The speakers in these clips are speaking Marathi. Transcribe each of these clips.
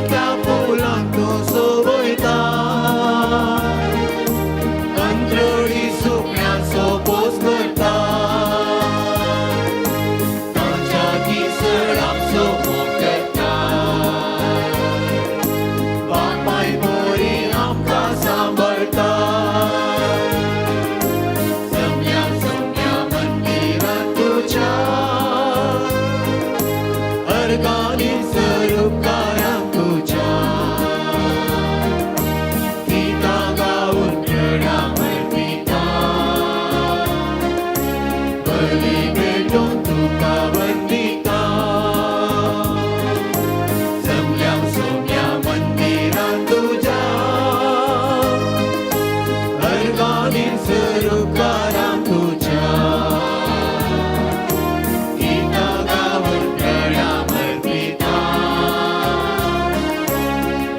त्या फुलांक तूं सोबयता अंतरळी सुकण्याचो पोस करता ताच्या किसडाचो मोग करता बापाय बरी आमकां सांबाळता सम्या सम्या मंदिरांत तुज्या अर्गांनी स्वरूपकारांक तुज्या गितां गावून प्रणाम अर्पिता बली भेटून तुका वंदिता सम्या सम्या मंदिरांत तुज्या अर्गांनी स्वरूपकारांक तुज्या गितां गावून प्रणाम अर्पिता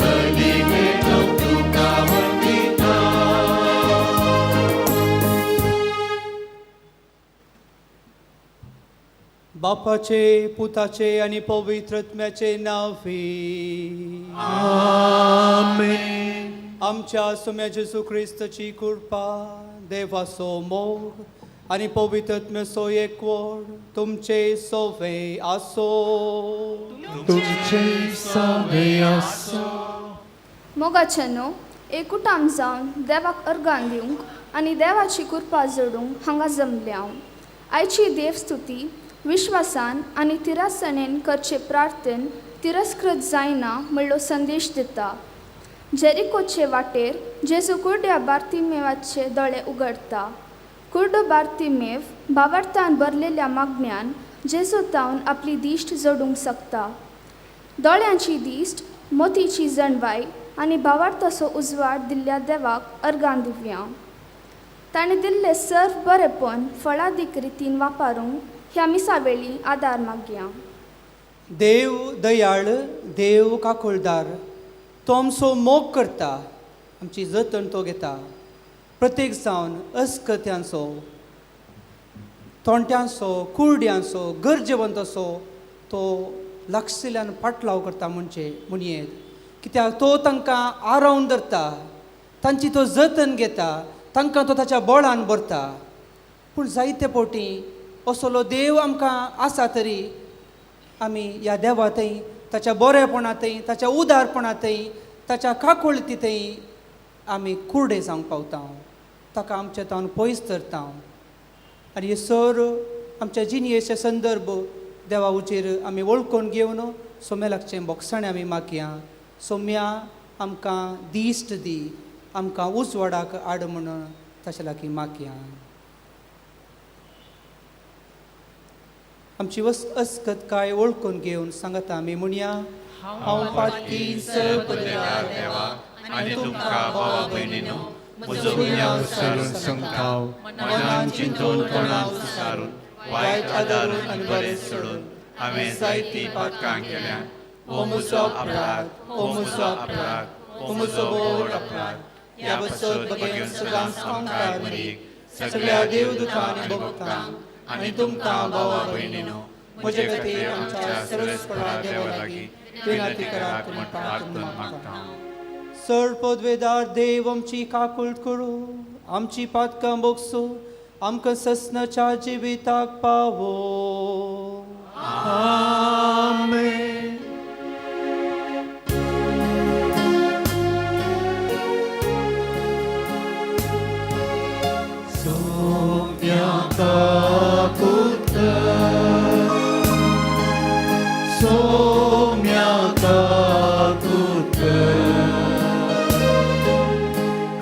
बली भेटून तुका वंदिता बापाचे पुताचे आणि पवित्रत्म्याचे नावी आमेन आमच्या सुम्या जेजू ख्रिस्ताची कृपा देवाचो मोग आणि पवित्रत्म्याचो एकवट तुमचे सोवे आसो तुमचे सवे आसो मोगाचेनो एकूटाम जावन देवाक अर्गां दिवंक आनी देवाची कृपा जोडूंक हांगा जमले हांव आयची देवस्तुती विश्वासान आनी तिरासणेन करचे प्रार्थन तिरस्कृत जायना म्हणलो संदेश दिता जेरिकोचे वाटेर जेजू कुर्ड्या बार्तिमेवाचे दोळे उगडता कुर्डो बार्तिमेव भावार्थान भरलेल्या मागण्यान जेजू तावन आपली दिश्ट जोडूंक शकता दोळ्यांची दिश्ट मोतीची जणवाय आनी भावार्थाचो उजवाड दिल्ल्या देवाक अर्गां दिवया ताणें दिल्ले सर्व बरेपण फळादीक रितीन वापरूंक ह्या मिसावेळी आदार मागया देव दयाळ देव काकुळदार तो आमचो मोग करता आमची जतन तो घेता प्रत्येक जावन अस्कत्यांचो तोंट्यांचो कुर्ड्यांचो गरजेवंताचो तो लागशिल्ल्यान पाटलाव करता म्हणयेत कित्याक तो तांकां आरावन धरता तांची तो जतन घेता तांकां तो ताच्या बळान भरता पूण जायते फावटी असलो देव आमकां आसा तरी आमी ह्या देवा थंय ताच्या बरेपणांतय ताच्या उदारपणांतय ताच्या काकुळतीतय आमी कुर्डे जावंक पावता ताका आमचे तावन पयस धरता आनी हे सर आमच्या जिणयेचे संदर्भ देवा उचेर आमी वळखून घेवन सोमेलाकचें बोगसाणें आमी मागया सोम्या आमकां दिश्ट दी आमकां उजवाडाक आड म्हणून ताचे लागीं मागया आमची अस्कत काय वळखून घेवन सांगता आमी म्हणया हांव पातकी सर्वपदव्यार देवा आनी तुमकां भावा भयणीनो म्हजो गुन्यांव विसरून संताव मनान चिंतून तोंडान विचारून वायट आदारून आनी बरें सोडून हांवें जायतीं पातकां केल्या हो म्हजो अपराध हो म्हजो अपराध हो म्हजो व्हड अपराध ह्या बसत बगेन सदांच ओंकार मरीक सगळ्या देवदूतां आनी भक्तांक आनी तुमकां भावा भयणीनो म्हजे खातीर आमच्या सरस्वता देवा लागीं विनंती करात म्हूण प्रार्थना मागता सर पदवेदार देव आमची काकुळट करूं आमची पातकां बोगसो आमकां ससनाच्या जिविताक पावो आमेन सोम्या काकुळट सोम्या काकुळट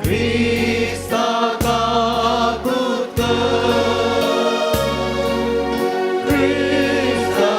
क्रिस्ता काकुळट क्रिस्ता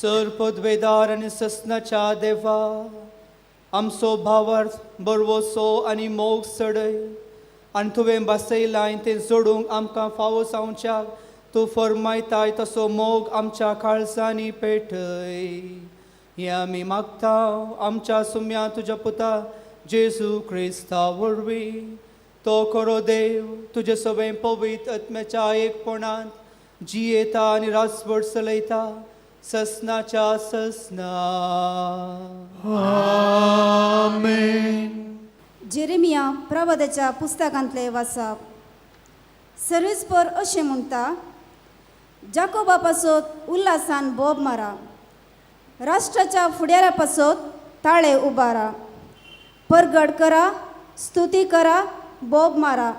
सर पदवेदार आनी ससनाच्या देवा आमचो भावार्थ बरवोसो आनी मोग चडय आनी तुवें बसयलाय तें जोडूंक आमकां फावो जावच्याक तूं फरमायताय तसो मोग आमच्या काळजांनी पेटय हें आमी मागता आमच्या सुम्या तुज्या पुता जेजू क्रिस्ता वरवीं तो खरो देव तुजे सगळें पवित्र आत्म्याच्या एकपणांत जियेता आनी रासभर चलयता ससनाच्या ससना आमेन. जेरेमिया प्रवादाच्या पुस्तकांतले वाचप. सर्वेस्पर अशें म्हणटा, जाकोबा पासत उल्हासान बोब मारा, राष्ट्राच्या फुडाऱ्या पासत ताळे उबारा, परगड करा, स्तुती करा, बोब मारा.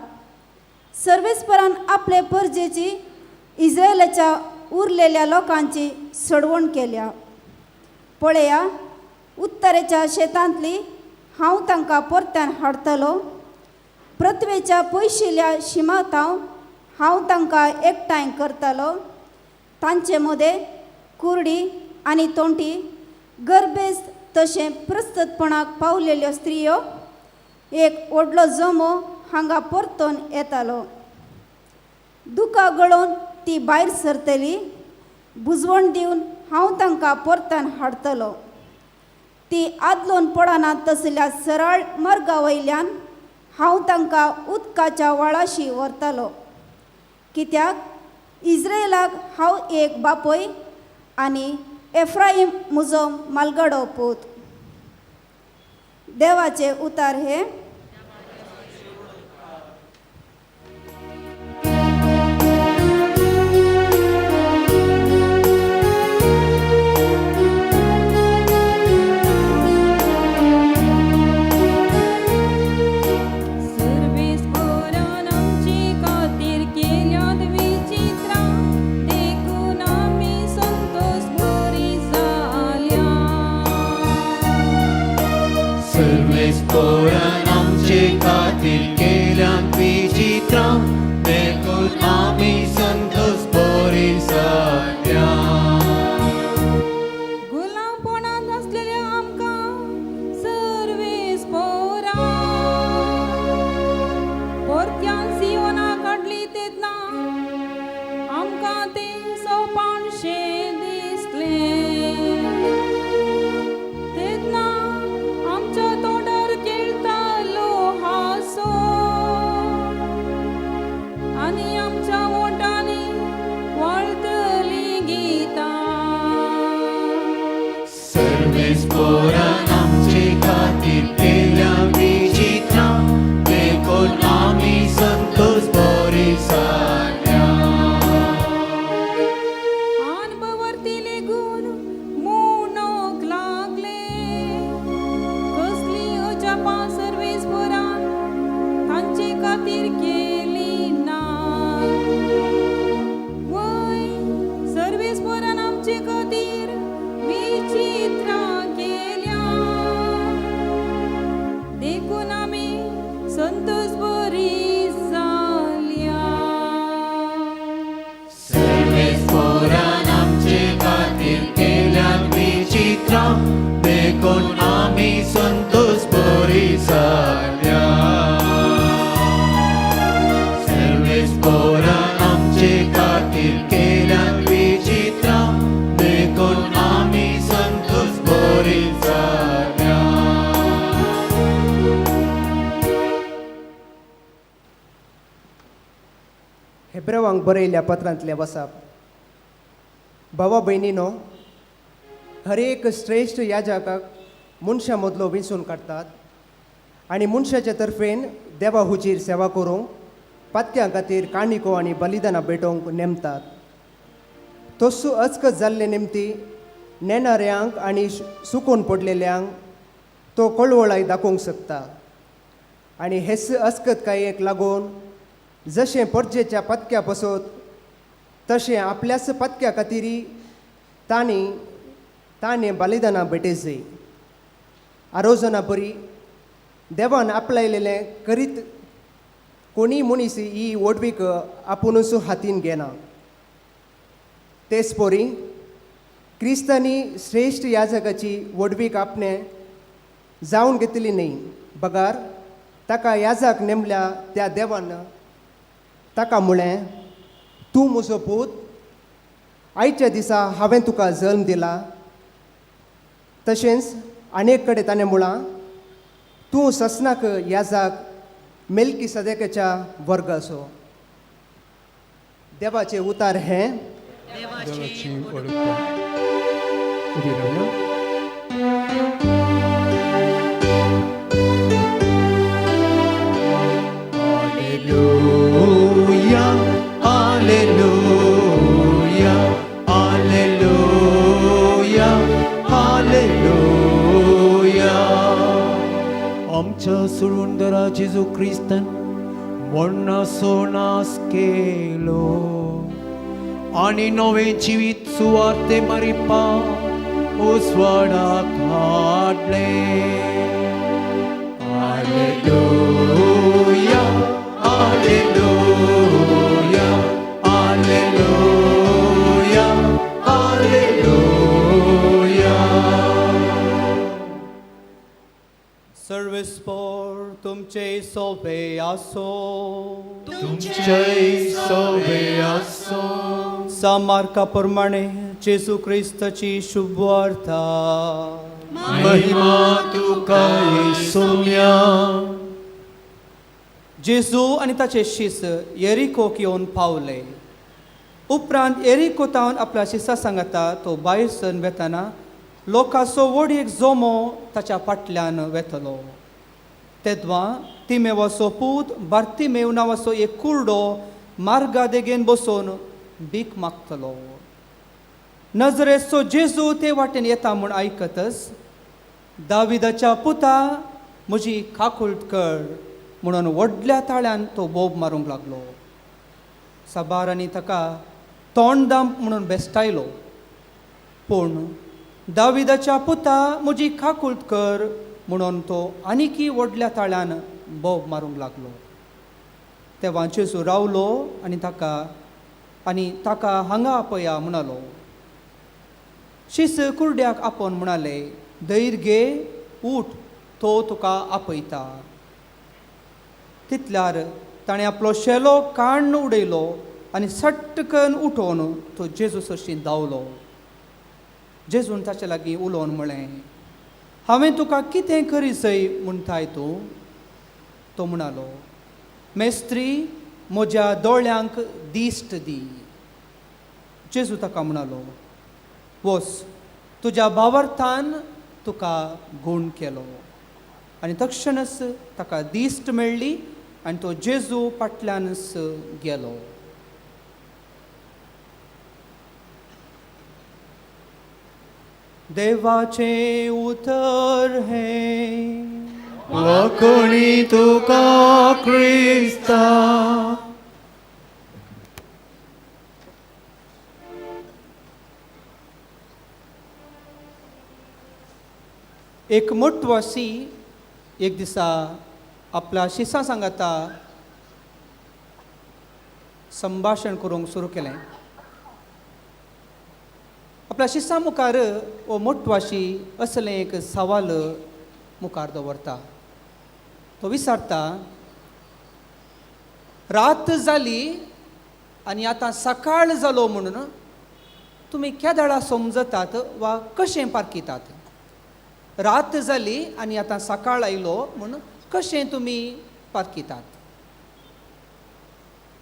सर्वेस्परान आपले परजेची इस्रायलाच्या उरलेल्या लोकांची सडवण केल्या. पळया, उत्तरेच्या शेतांतली हांव तांकां परत्यान हाडटलो, पृथ्वेच्या पयशिल्ल्या शिमातांव हांव तांकां एकठांय करतलो. तांचे मदें कुर्डी आनी तोंटी, गर्भेस्त तशें प्रस्तुतपणाक पावलेल्यो स्त्रियो, एक व्हडलो जमो हांगा परतून येतालो. दुकां गळोवन ती भायर सरतली, बुजवण दिवन हांव तांकां परतून हाडटलो. ती आदलोवन पडना तसल्या सरळ मार्गा वयल्यान हांव तांकां उदकाच्या वळाशी व्हरतलो. कित्याक इस्रायलाक हांव एक बापोय आनी एफ्राईम म्हजो मालगडो पूत. देवाचे उतार हे. सर्वेस्परान आमचे खातीर केल्यात विचित्रां, देखून आमी संतोष बरी जाल्या. गुलामपणांत आसलेल्या आमकां सर्वेस्परा परत्यान सियोना काडली तेन्ना आमकां तें सोपानशें दिसलें. तेन्ना आमच्या तोंडार केळटालो हांसो आनी आमच्या ओठांनी वळटलीं गितां. सर्वेस्परान आमचे खातीर केल्यात विचित्रां, देखून आमी संतोष बरी जाल्या. अनभवर्ती लेगून मोनोक लागले, कसली अजापां सर्वेस्परान तांचे खातीर केली ना. वय सर्वेस्परान आमचे खातीर विचित्रां केल्या, देखून आमी संतोष बरी जाल्या. सर्वेस्परान आमचे खातीर केल्यात विचित्रां, देखून आमी संतोष बरी जाल्या. सर्वेस्परान आमचे खातीर केल्यात विचित्रां, देखून आमी संतोष बरी जाल्या. हेब्रेवांक बरयल्ल्या पत्रांतले वचप. भावा भयणीनो, हर एक श्रेश्ठ याजकाक मनशा मदलो वेंचून काडटात आनी मनशाचे तर्फेन देवा हुजीर सेवा करूंक पातक्यां खातीर काणिको आनी बलिदानां भेटोवंक नेमतात. तस्सू अचकत जाल्ले नेमती नेणाऱ्यांक आनी सुकून पडलेल्यांक तो कळवळाय दाखोवंक शकता. आनी हेच अचकतकायेक लागून जशें परजेच्या पतक्या पासत तशें आपल्याच पतक्या खातीर ताणें बलिदानां भेटय जाय. आरोजना बरी देवान आपलायलेलें करीत कोणी मनीस ही ओडवीक आपुणूच हातीन घेना. तेच पोरी क्रिस्तांनी श्रेष्ठ याजकाची वडवीक आपणे जावन घेतली नाही. बगार ताका याजक नेमल्या त्या देवान ताका म्हळें, तूं म्हजो पूत, आयच्या दिसा हांवें तुका जल्म दिला. तशेंच आनेक कडेन ताणें म्हळां, तूं ससनाक याजक मेल्की सदेकाच्या वर्ग असो. देवाचें उतार हें. देवाची वडणूक. उबी रावया. Alleluia, alleluia, alleluia, alleluia. आमच्या सुरुंदरा जेजू ख्रिस्तान मरणाचो नाश केलो आनी नवें जिवीत सुवार्ते मारिपा उजवाडाक हाडले. Alleluia, alleluia, alleluia, alleluia. सर्वेस्पर तुमचे सोबे आसो. तुमचे सोबे आसो. सामार्का प्रमाणे जेजू ख्रिस्ताची शुभवार्ता. महिमा तुका येसुम्या. जेजू आनी ताचे शिस येरिकोक येवन पावले. उपरांत येरिकोतावन आपल्या शिसा सांगता तो भायर सरून वेताना लोकांचो व्हड एक जोमो ताच्या फाटल्यान वेतलो. तेदवा तिमेवाचो पूत बार्तिमेव नांवाचो एक कुर्डो मार्गा देगेन बसून भीक मागतलो. नजरेचो जेजू ते वाटेन येता म्हूण आयकतच दाविदाच्या पुता म्हजी काकुळट कर म्हणून व्हडल्या ताळ्यान तो बोब मारूंक लागलो. साबारांनी ताका तोंडदाम म्हणून बेस्टायलो. पूण दाविदाच्या पुता म्हजी काकुळट कर म्हणून तो आनिकी व्हडल्या ताळ्यान बोब मारूंक लागलो. तेव्हा जेजू रावलो आनी ताका हांगा आपया म्हणलो. शिस कुर्ड्याक आपोवन म्हणाले, धैर्य घे, उठ, तो तुका आपयता. तितल्यार ताणें आपलो शेलो काण उडयलो आनी सट्टकन उठोवन तो जेजू सरशीं धांवलो. जेजून ताचे लागीं उलोवन म्हळें, हांवें तुका कितें करीसय म्हणटाय तूं? तो म्हणालो, मेस्त्री, म्हज्या दोळ्यांक दिश्ट दी. जेजू ताका म्हणालो, वस, तुज्या भावार्थान तुका गूण केलो. आनी तक्षणच ताका दिश्ट मेळ्ळी आनी तो जेजू फाटल्यानच गेलो. देवाचे उतर हें. वखणी तुका क्रिस्ता. एक मोठवासी एक दिसा आपल्या शिसा सांगाता संभाशण करूंक सुरू केलें. आपल्या शिसा मुखार हो मोठवाशी असलें एक सवाल मुखार दवरता. तो विचारता, रात जाली आनी आतां सकाळ जालो म्हणून तुमी केदाळा समजतात वा कशें पारकितात? रात जाली आनी आतां सकाळ आयलो म्हणून कशें तुमी पारकितात?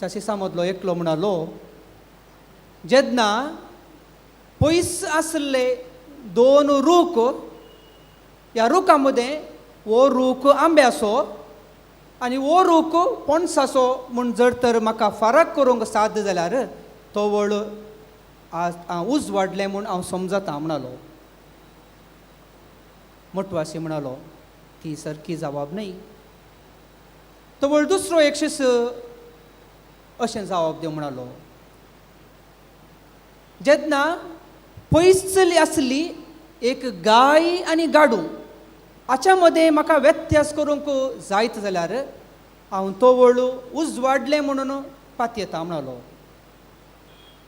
त्या शिसा मदलो एकलो म्हणालो, जेन्ना पयस आसले दोन रूख, ह्या रुखा मदें हो रूख आंब्याचो आनी हो रूख पणसाचो म्हूण जर तर म्हाका फरक करूंक साद जाल्यार तो वळ उज वाडलें म्हूण हांव समजता म्हणलो. मोठवासी म्हणालो, ती सारकी जबाब न्ही. तो वळ दुसरो एक शिस अशें जबाब दिवं म्हणलो, जेन्ना पयसली आसली एक गाय आनी गाडू हाच्या मदें म्हाका व्यत्यास करूंक जायत जाल्यार हांव तो वळ उज वाडलें म्हणून पातयेता म्हणलो.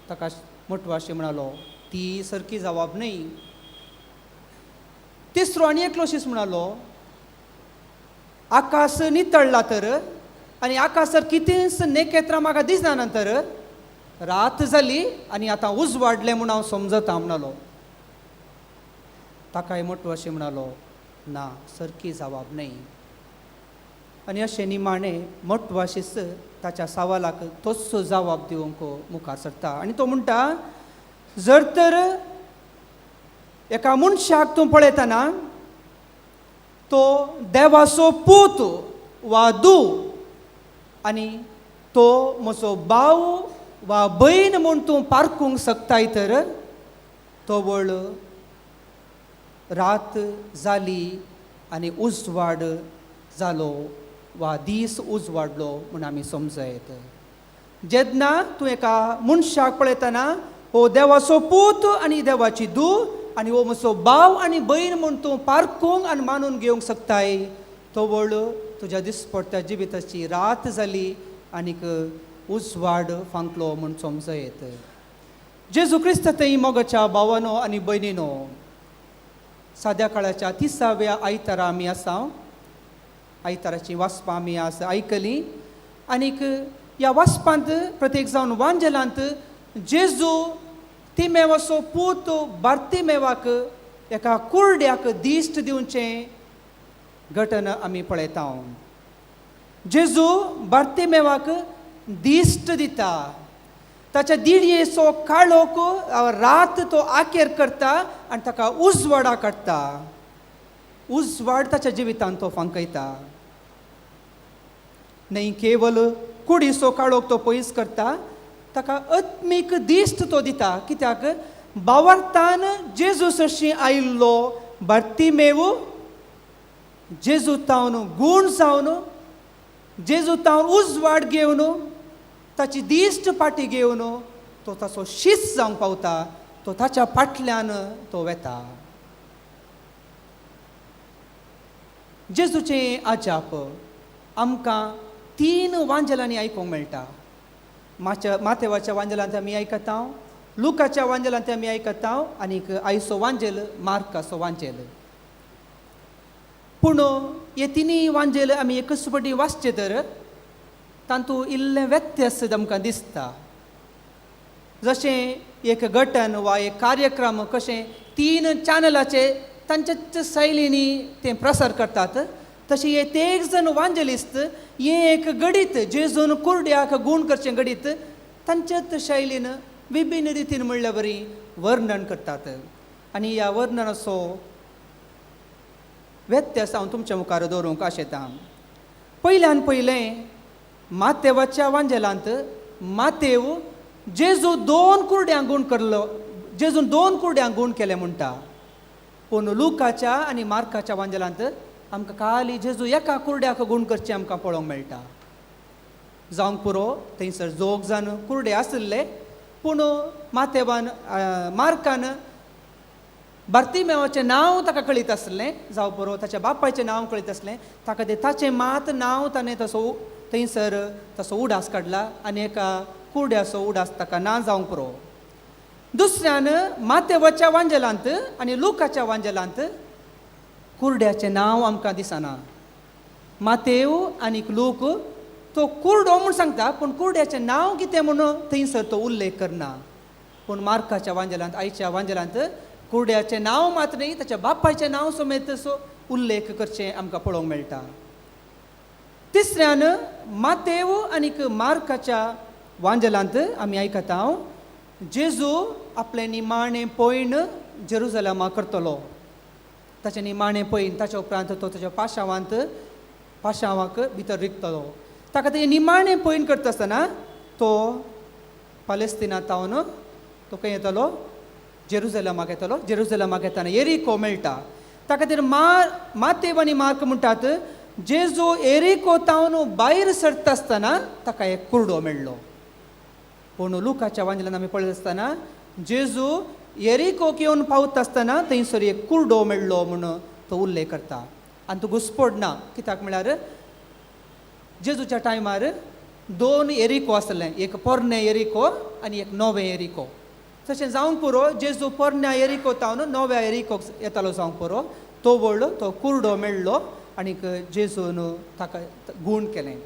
ताका मोठवाशी म्हणालो, ती सारकी जावप न्ही. तिसरो आनी एकलोशीस म्हणालो, आकाश नितळला तर आनी आकाशार कितेंच नेकेत्रां म्हाका दिसना नंतर रात जाली आनी आतां उज वाडलें म्हूण हांव समजता म्हणालो. ताकाय मोठो अशें म्हणालो, ना, सारकी जावप न्ही. आनी अशें निमाणें मोठवाशीस ताच्या सवालाक तोच जावाब दिवंक मुखार सरता. आनी तो म्हणटा, जर तर एका मनशाक तूं पळयतना तो देवाचो पूत वा धूव आनी तो म्हजो भाव वा भयण म्हूण तूं पारखूंक शकताय तर तो वळ रात जाली आनी उजवाड जालो वा दीस उजवाडलो म्हूण आमी समजयत. जेन्ना तूं एका मनशाक पळयतना हो देवाचो पूत आनी देवाची धूव आनी हो म्हजो भाव आनी भयण म्हूण तूं पारखूंक आनी मानून घेवंक शकताय, तो वळ तुज्या दिसपट्ट्या जिविताची रात जाली आनीक उजवाड फांकलो म्हूण समजयत. जेजू क्रिस्त थंय मोगाच्या भावानो आनी भयणीनो, साद्या काळाच्या 30व्या आयतारा आमी आसा. आयताराची वाचपां आमी आज आयकलीं. आनीक ह्या वाचपांत प्रत्येक जावन वांजेलांत जेजू तिमेवाचो पूत बार्तिमेवाक एका कुरड्याक दिश्ट दिवचें घटना आमी पळयता. जेजू बार्तिमेवाक दिश्ट दिता. ताच्या दिडयेचो काळोख रात तो आखेर करता आनी ताका उजवाडा काडटा. उजवाड ताच्या जिवितांत तो फांकयता. न्हय केवल कुडीचो काळोख तो पयस करता, ताका आत्मीक दिश्ट तो दिता. कित्याक भावार्थान जेजू सरशी आयिल्लो बार्तिमेव जेजू तावन गूण जावन जेजू तावन उजवाड घेवन ताची दिश्ट पाटी घेवन तो ताचो शिस जावंक पावता. तो ताच्या फाटल्यान तो वेता. जेजूचें आजाप आमकां 3 वांजेलांनी आयकूंक मेळटा. मातेवाच्या वांजेलांत आमी आयकता, लुकाच्या वांजेलांत आमी आयकता आनीक आयचो वांजेल मार्काचो वांजेल. पूण हे 3 वांजेल आमी एकच फावटी वाचचे तर तातूंत इल्लें व्यत्यास आमकां दिसता. जशें एक घटन वा एक कार्यक्रम कशें 3 चॅनलाचे तांच्या शैलींनी ते प्रसार करतात, तशें हे 3 जण वांजेलिस्त हे एक घडीत जेजून कुरड्याक गूण करचें घडीत तांच्याच शैलीन विभिन्न रितीन म्हणल्या बरी वर्णन करतात. आनी ह्या वर्णनाचो व्यत्यास हांव तुमच्या मुखार दवरूंक आशेतां. पयल्यान पयलें मातेवाच्या वांजेलांत मातेव जेजू 2 कुरड्यांक गूण करलो, जेजून 2 कुरड्यांक गूण केलें म्हणटा. पूण लुकाच्या आनी मार्काच्या वांजेलांत आमकां खाली जेजू एका कुरड्याक गूण करचें आमकां पळोवंक मेळटा. जावंक पुरो थंयसर 2 जाण कुरडे आसले, पूण मातेवान मार्कान बार्तिमेवाचें नांव ताका कळीत आसलें. जावं पुरो ताच्या बापायचें नांव कळीत आसलें. ताका ताचें मात नांव ताणें तसो थंयसर तसो उडास काडला आनी एका कुरड्याचो उडास ताका ना जावंक पुरो. दुसऱ्यान मातेवाच्या वांजेलांत आनी लुकाच्या वांजेलांत कुरड्याचें नांव आमकां दिसना. मातेव आनीक लूक तो कुरडो म्हूण सांगता, पूण कुरड्याचें नांव कितें म्हूण थंयसर तो उल्लेख करना. पूण मार्काच्या वांजेलांत आयच्या वांजेलांत कुरड्याचें नांव मात न्ही, ताच्या बापायचें नांव समेत तसो उल्लेख करचें आमकां पळोवंक मेळटा. तिसऱ्यान मातेव आनीक मार्काच्या वांजेलांत आमी आयकता जेजू आपलें निमाणें पयण जेरुजलेमा करतलो. ताचें निमाणें पयण ताच्या उपरांत तो ताच्या पाशांवाक भितर रिगतलो. ताका तें निमाणें पयण करता आसतना तो पालेस्तिनांत तावन तो खंय येतलो, जेरुजलेमाक येतलो. जेरुजलेमाक येताना एरिको मेळटा. ताका खातीर मातेव आनी मार्क म्हणटात जेजू एरिको तावन भायर सरता आसतना ताका एक कुरडो मेळ्ळो. पूण लुकाच्या वांजेलांत आमी पळयत आसतना जेजू एरिकोक येवन पावता आसतना थंयसर एक कुरडो मेळ्ळो म्हूण तो उल्लेख करता. आनी तो घुसपड ना. कित्याक म्हळ्यार जेजूच्या टायमार 2 एरिको आसले, एक पोरनें एरिको आनी एक नवें एरिको. तशें जावंक पुरो जेजू पोरण्या एरिकोतावन नव्या एरिकोक येतालो जावंक पुरो तो व्हडलो तो कुरडो मेळ्ळो आनीक जेजून ताका गूण केलें.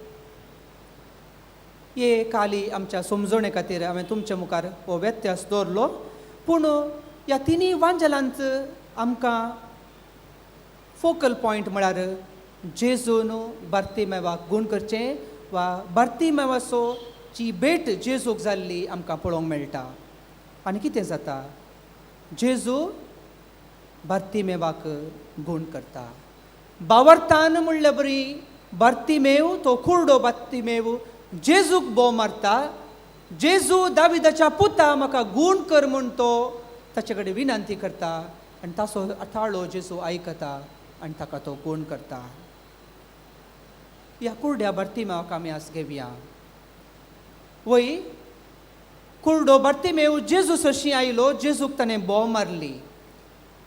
हे काली आमच्या समजणे खातीर हांवें तुमच्या मुखार हो व्यत्यास दवरलो. पूण ह्या तिनी वांजलांत आमकां फोकल पॉयंट म्हळ्यार जेजून बार्तिमेवाक गूण करचें वा बार्तिमेवाचो जी भेट जेजूक जाल्ली आमकां पळोवंक मेळटा. आनी कितें जाता जेजू बार्तिमेवाक गूण करता. भावार्थान म्हणले बरी बार्तिमेव तो कुरडो बार्तिमेव जेजूक बोव मारता. जेजू दाविदाच्या पुता म्हाका गूण कर म्हूण तो ताचे कडेन विनंती करता आनी ताचो ताळो जेजू आयकता आनी ताका तो गूण करता. ह्या कुरड्या बार्तिमेवाक आमी आज घेवया. वय कुरडो बार्तिमेव जेजू सरशी आयलो, जेजूक ताणें बोव मारली.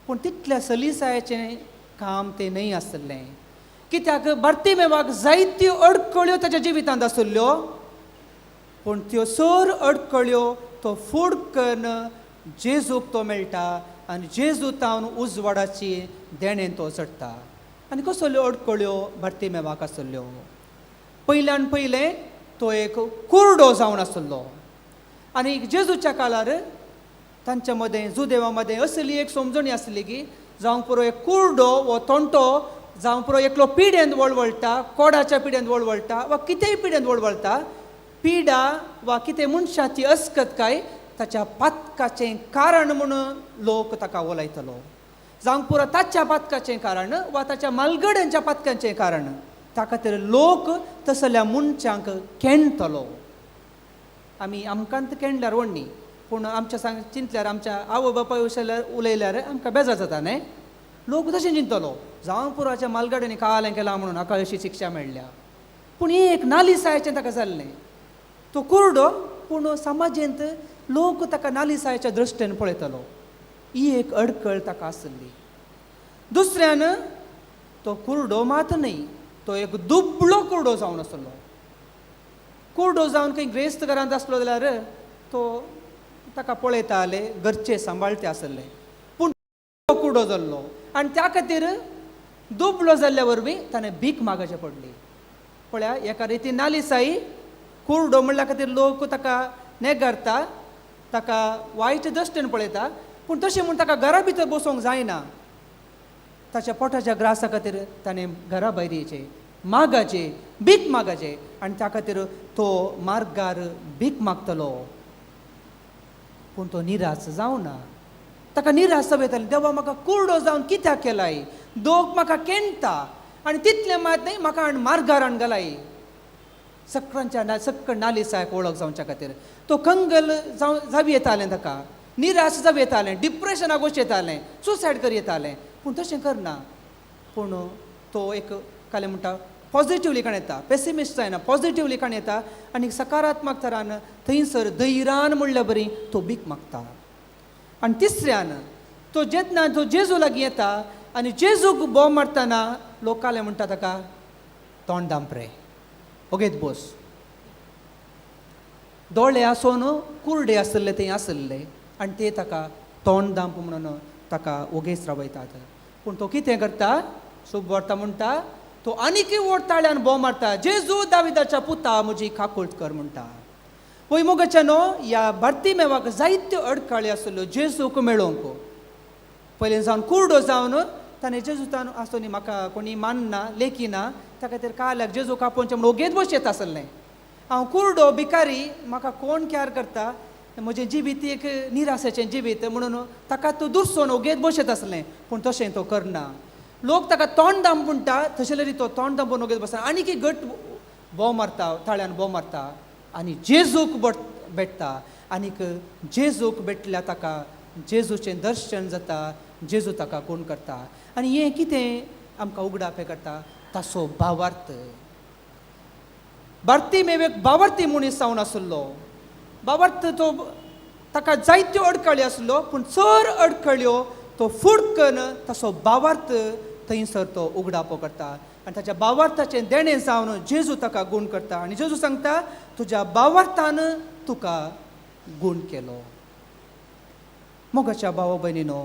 पूण तितल्या सलिसायाचें काम तें न्हय आसलें. कित्याक बार्तिमेवाक जायत्यो अडखळ्यो ताच्या जिवितांत आसल्यो. पूण त्यो सर अडखळ्यो तो फूड करून जेजूक तो मेळटा आनी जेजू तावन उजवाडाची देणेन तो चडटा. आनी कसल्यो अडखळ्यो बार्तिमेवाक आसल्यो. पयल्यान पयलें तो एक कुरडो जावन आसलो. आनी जेजूच्या काळार तांच्या मदें जुदेवा मदें असली एक समजणी आसली की जावंक पुरो एक कुरडो वो तोंटो जावंक पुरो एकलो पिड्यान वळवळटा, कोडाच्या पिड्यान वळवळटा वा कितेंय पिड्यान वळवळटा. पिडा वा कितें मनशाची अस्कतकाय ताच्या पातकाचें कारण म्हणून लोक ताका उलयतलो. जावंक पुरो ताच्या पातकाचें कारण वा ताच्या मालगड्यांच्या पातकाचें कारण. त्या खातीर लोक तसल्या मनशांक केणतलो. आमी आमकांत केणल्यार व्हडणी पूण आमच्या सांग चिंतल्यार आमच्या आवय बापाय उलयल्यार आमकां बेजार जाता न्हय. लोक तशें चिंतलो जावंक पुराच्या मालगाड्यांनी काळें केलां म्हणून हाका अशी शिक्षा मेळ्ळ्या. पूण ही एक नालिसायेचें ताका जाल्लें. तो कुरडो पूण समाजेंत लोक ताका नालिसायेच्या दृश्टेन पळयतलो. ही एक अडखळ ताका आसली. दुसऱ्यान तो कुरडो मात न्हय, तो एक दुबळो कुरडो जावन आसलो. कुरडो जावन खंय ग्रेस्त घरांत आसलो जाल्यार तो ताका पळयताले, घरचे सांबाळते आसले. पूण तो कुरडो जाल्लो आनी त्या खातीर दुबळो जाल्ल्या वरवीं ताणें भीक मागचें पडली. पळया एका रितीन नालिसाई. कुरडो म्हणल्या खातीर लोक ताका नेगारता, ताका वायट दृश्टेन पळयता. पूण तशें म्हूण ताका घरा भितर बसोवंक जायना. ताच्या पोटाच्या ग्रासा खातीर ताणें घरा भायर येचें, मागाचें, भीक मागाचें आनी त्या खातीर तो मार्गार भीक मागतलो. पूण तो निराश जावना. ताका निराश येताली देवा म्हाका कुरडो जावन कित्याक केलाय, दोग म्हाका केणटा आनी तितलें मात न्हय म्हाका आनी मार्गार हाडून घालाय. सक्कळच्या सक्कळ नालिसायक वळख जावच्या खातीर तो कंगल जावं येतालें, ताका निराश जावं येतालें, डिप्रेशनाक वच येतालें, सुसायड कर येतालें. पूण तशें करना. पूण तो एक काले म्हणटा पॉझिटिव्हली काण येता, पेसिमिस्ट जायना, पॉझिटिव्हली काण येता आनी सकारात्मक तरान थंयसर धैर्यान म्हणल्या बरी तो भीक मागता. आनी तिसऱ्यान तो जेन्ना तो जेजू लागीं येता आनी जेजूक बोव मारतना लोकाले म्हणटा ताका तोंड दांप रे, ओगेत बोस. दोळे आसोन कुरडे आसले थंय आसले आनी ते ताका तोंड दांप म्हणून ताका ओगेच रावयतात. पूण तो कितें करता, शुभवार्ता म्हणटा तो आनीकय व्हड ताळ्यान बोव मारता, जेजू दाविदाच्या पुता म्हजी खाकुळट कर म्हणटा. वय मोगाच्यानो ह्या बार्तिमेवाक जायत्यो अडखळी आसल्यो जेजूक मेळोवंक. पयलीं जावन कुरडो जावन ताणें जेजूतान आसतोनी म्हाका कोणी मानना लेखिना त्या खातीर काल्याक जेजू कापोवचें म्हणून ओगेत बस येत आसलें. हांव कुरडो भिकारी, म्हाका कोण कॅर करता, म्हजें जिवीत एक निराशेचें जिवीत म्हणून ताका तो दुसोन ओगेत बसयत आसलें. पूण तशें तो करना. लोक ताका तोंड दांप म्हणटा तशें जाल्यार तो तोंड दांपून ओगेत बसना आनीक घट बोव मारता, ताळ्यान बोव मारता आनी जेजूक भेटता. आनीक जेजूक भेटल्या ताका जेजूचें दर्शन जाता, जेजू ताका कोण करता. आनी हें कितें आमकां उगडाप हें करता, ताचो भावार्थ. बार्तिमेवेक भावार्थी मनीस जावन आसलो. भावार्थ तो ताका जायत्यो अडखळी आसलो पूण चड अडखळ्यो तो फुडकन ताचो भावार्थ थंयसर तो उगडापो करता. आनी ताच्या भावार्थाचें देणें जावन जेजू ताका गूण करता. आनी जेजू सांगता तुज्या भावार्थान तुका गूण केलो. मोगाच्या भावा भयणीनो,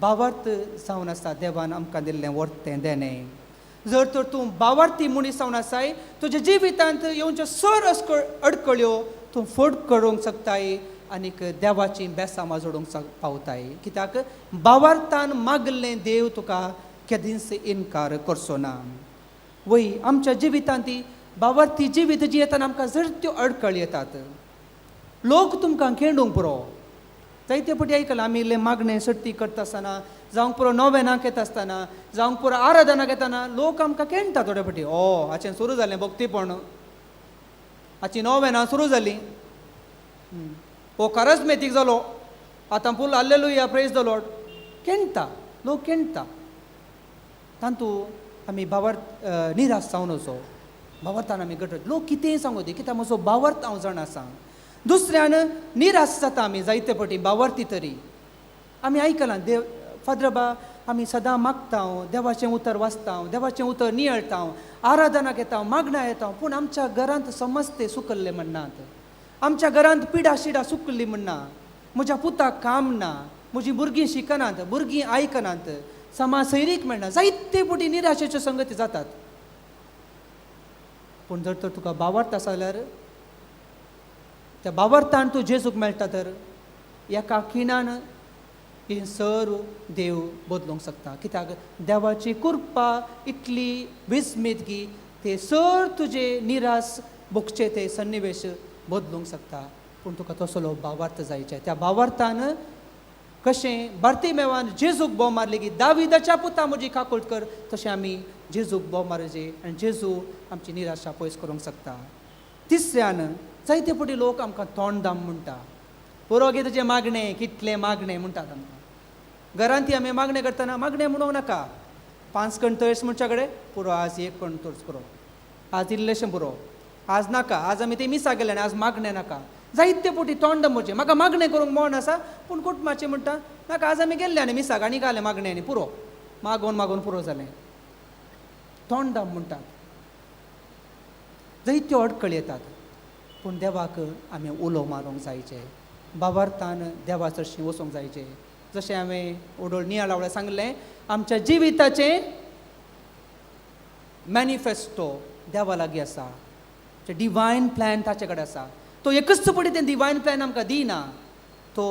भावार्थ जावन आसा देवान आमकां दिल्लें वर्तें देणें. जर तर तूं भावार्थी मनीस जावन आसाय, तुज्या जिवितांत येवच्यो सर अडकळ्यो तूं फट करूंक शकताय आनीक देवाची बेसामां जोडूंक पावताय. कित्याक भावार्थान मागल्लें देव तुका केदींच इन्कार करचो ना. वय आमच्या जिवितांत भावार्थी जिवीत जियेतना आमकां जायत्यो अडकळी येतात. लोक तुमकां खेळूंक पुरो. जायते फावटी आयकलां आमी इल्लें मागणें सर्ती करता आसतना, जावंक पुरो नोवेनाक येता आसतना, जावंक पुरो आराधनाक येतना लोक आमकां खेळटा थोडे फावटी. हाचें सुरू जालें भक्तीपण, हाची नोवेनां सुरू जालीं, कारिस्मेतीक जालो, आतां फूल हाल्लेलुया प्रेज द लॉर्ड. खेळटा लोक खेळटा. तातूंत आमी भावार्थ निराश जावन वचो. भावार्थान आमी घडत. लोक कितेंय सांगू दी, कित्याक म्हजो भावार्थ हांव जाणा आसा. दुसऱ्यान निराश जाता आमी जायते फावटी भावार्थी तरी. आमी आयकलां देव फादरबा आमी सदां मागता, देवाचें उतर वाचता, देवाचें उतर नियळटा, आराधनाक येता, मागण्यां येता, पूण आमच्या घरांत समस्ते सुकल्ले म्हणनात. आमच्या घरांत पिडा शिडा सुकल्ली म्हणना. म्हज्या पुताक काम ना, म्हजीं भुरगीं शिकनात, भुरगीं आयकनात, समाज सैरीक मेळना. जायते फावटी निराशेच्यो संगती जातात. पूण जर तर तुका भावार्थ आसा जाल्यार त्या भावार्थान तूं जेजूक मेळटा तर एका खिणान ही सर देव बदलूंक शकता. कित्याक देवाची कृपा इतली विस्मीत की ते सर तुजे निराश भोगचे ते सन्निवेश बदलूंक शकता. पूण तुका तसलो भावार्थ जायचे. त्या भावार्थान कशें बार्तिमेवान जेजूक बोव मारली की दाविदाच्या पुता म्हजी काकूट कर, तशें आमी जेजूक बोव मारचे आनी जेजू आमची निराशा पयस करूंक शकता. तिसऱ्यान जायते फावटी लोक आमकां तोंड दाम म्हणटा. पुरो कितें तुजें मागणें, कितलें मागणें म्हणटात आमकां. घरांत ती आमी मागणें करतना मागणें म्हणूंक नाका. 5 कण तळस म्हणच्या कडेन पुरो आज 1 कण तळस पुरो, आज इल्लेशें पुरो, आज नाका, आज आमी ते मिसा गेले आनी आज मागणें नाका. जायते फावटी तोंड म्हजें म्हाका मागणें करूंक मन आसा, पूण कुटुंबाचें म्हणटा नाका, आज आमी गेल्ले आनी मिसाक आनी घाले मागणें आनी पुरो, मागोवन मागोवन पुरो जालें. तोंड दाम म्हणटात. जायत्यो अडकळी येतात. पूण देवाक आमी उलो मारूंक जायचें. भावार्थान देवा चडशीं वचूंक जायचें. जशें हांवें ओडोळ नियाळावळे सांगलें, आमच्या जिविताचें मॅनिफेस्टो देवा लागीं आसा. डिवायन प्लॅन ताचे कडेन आसा. तो एकच फावटी तें डिवायन प्लॅन आमकां दिना. तो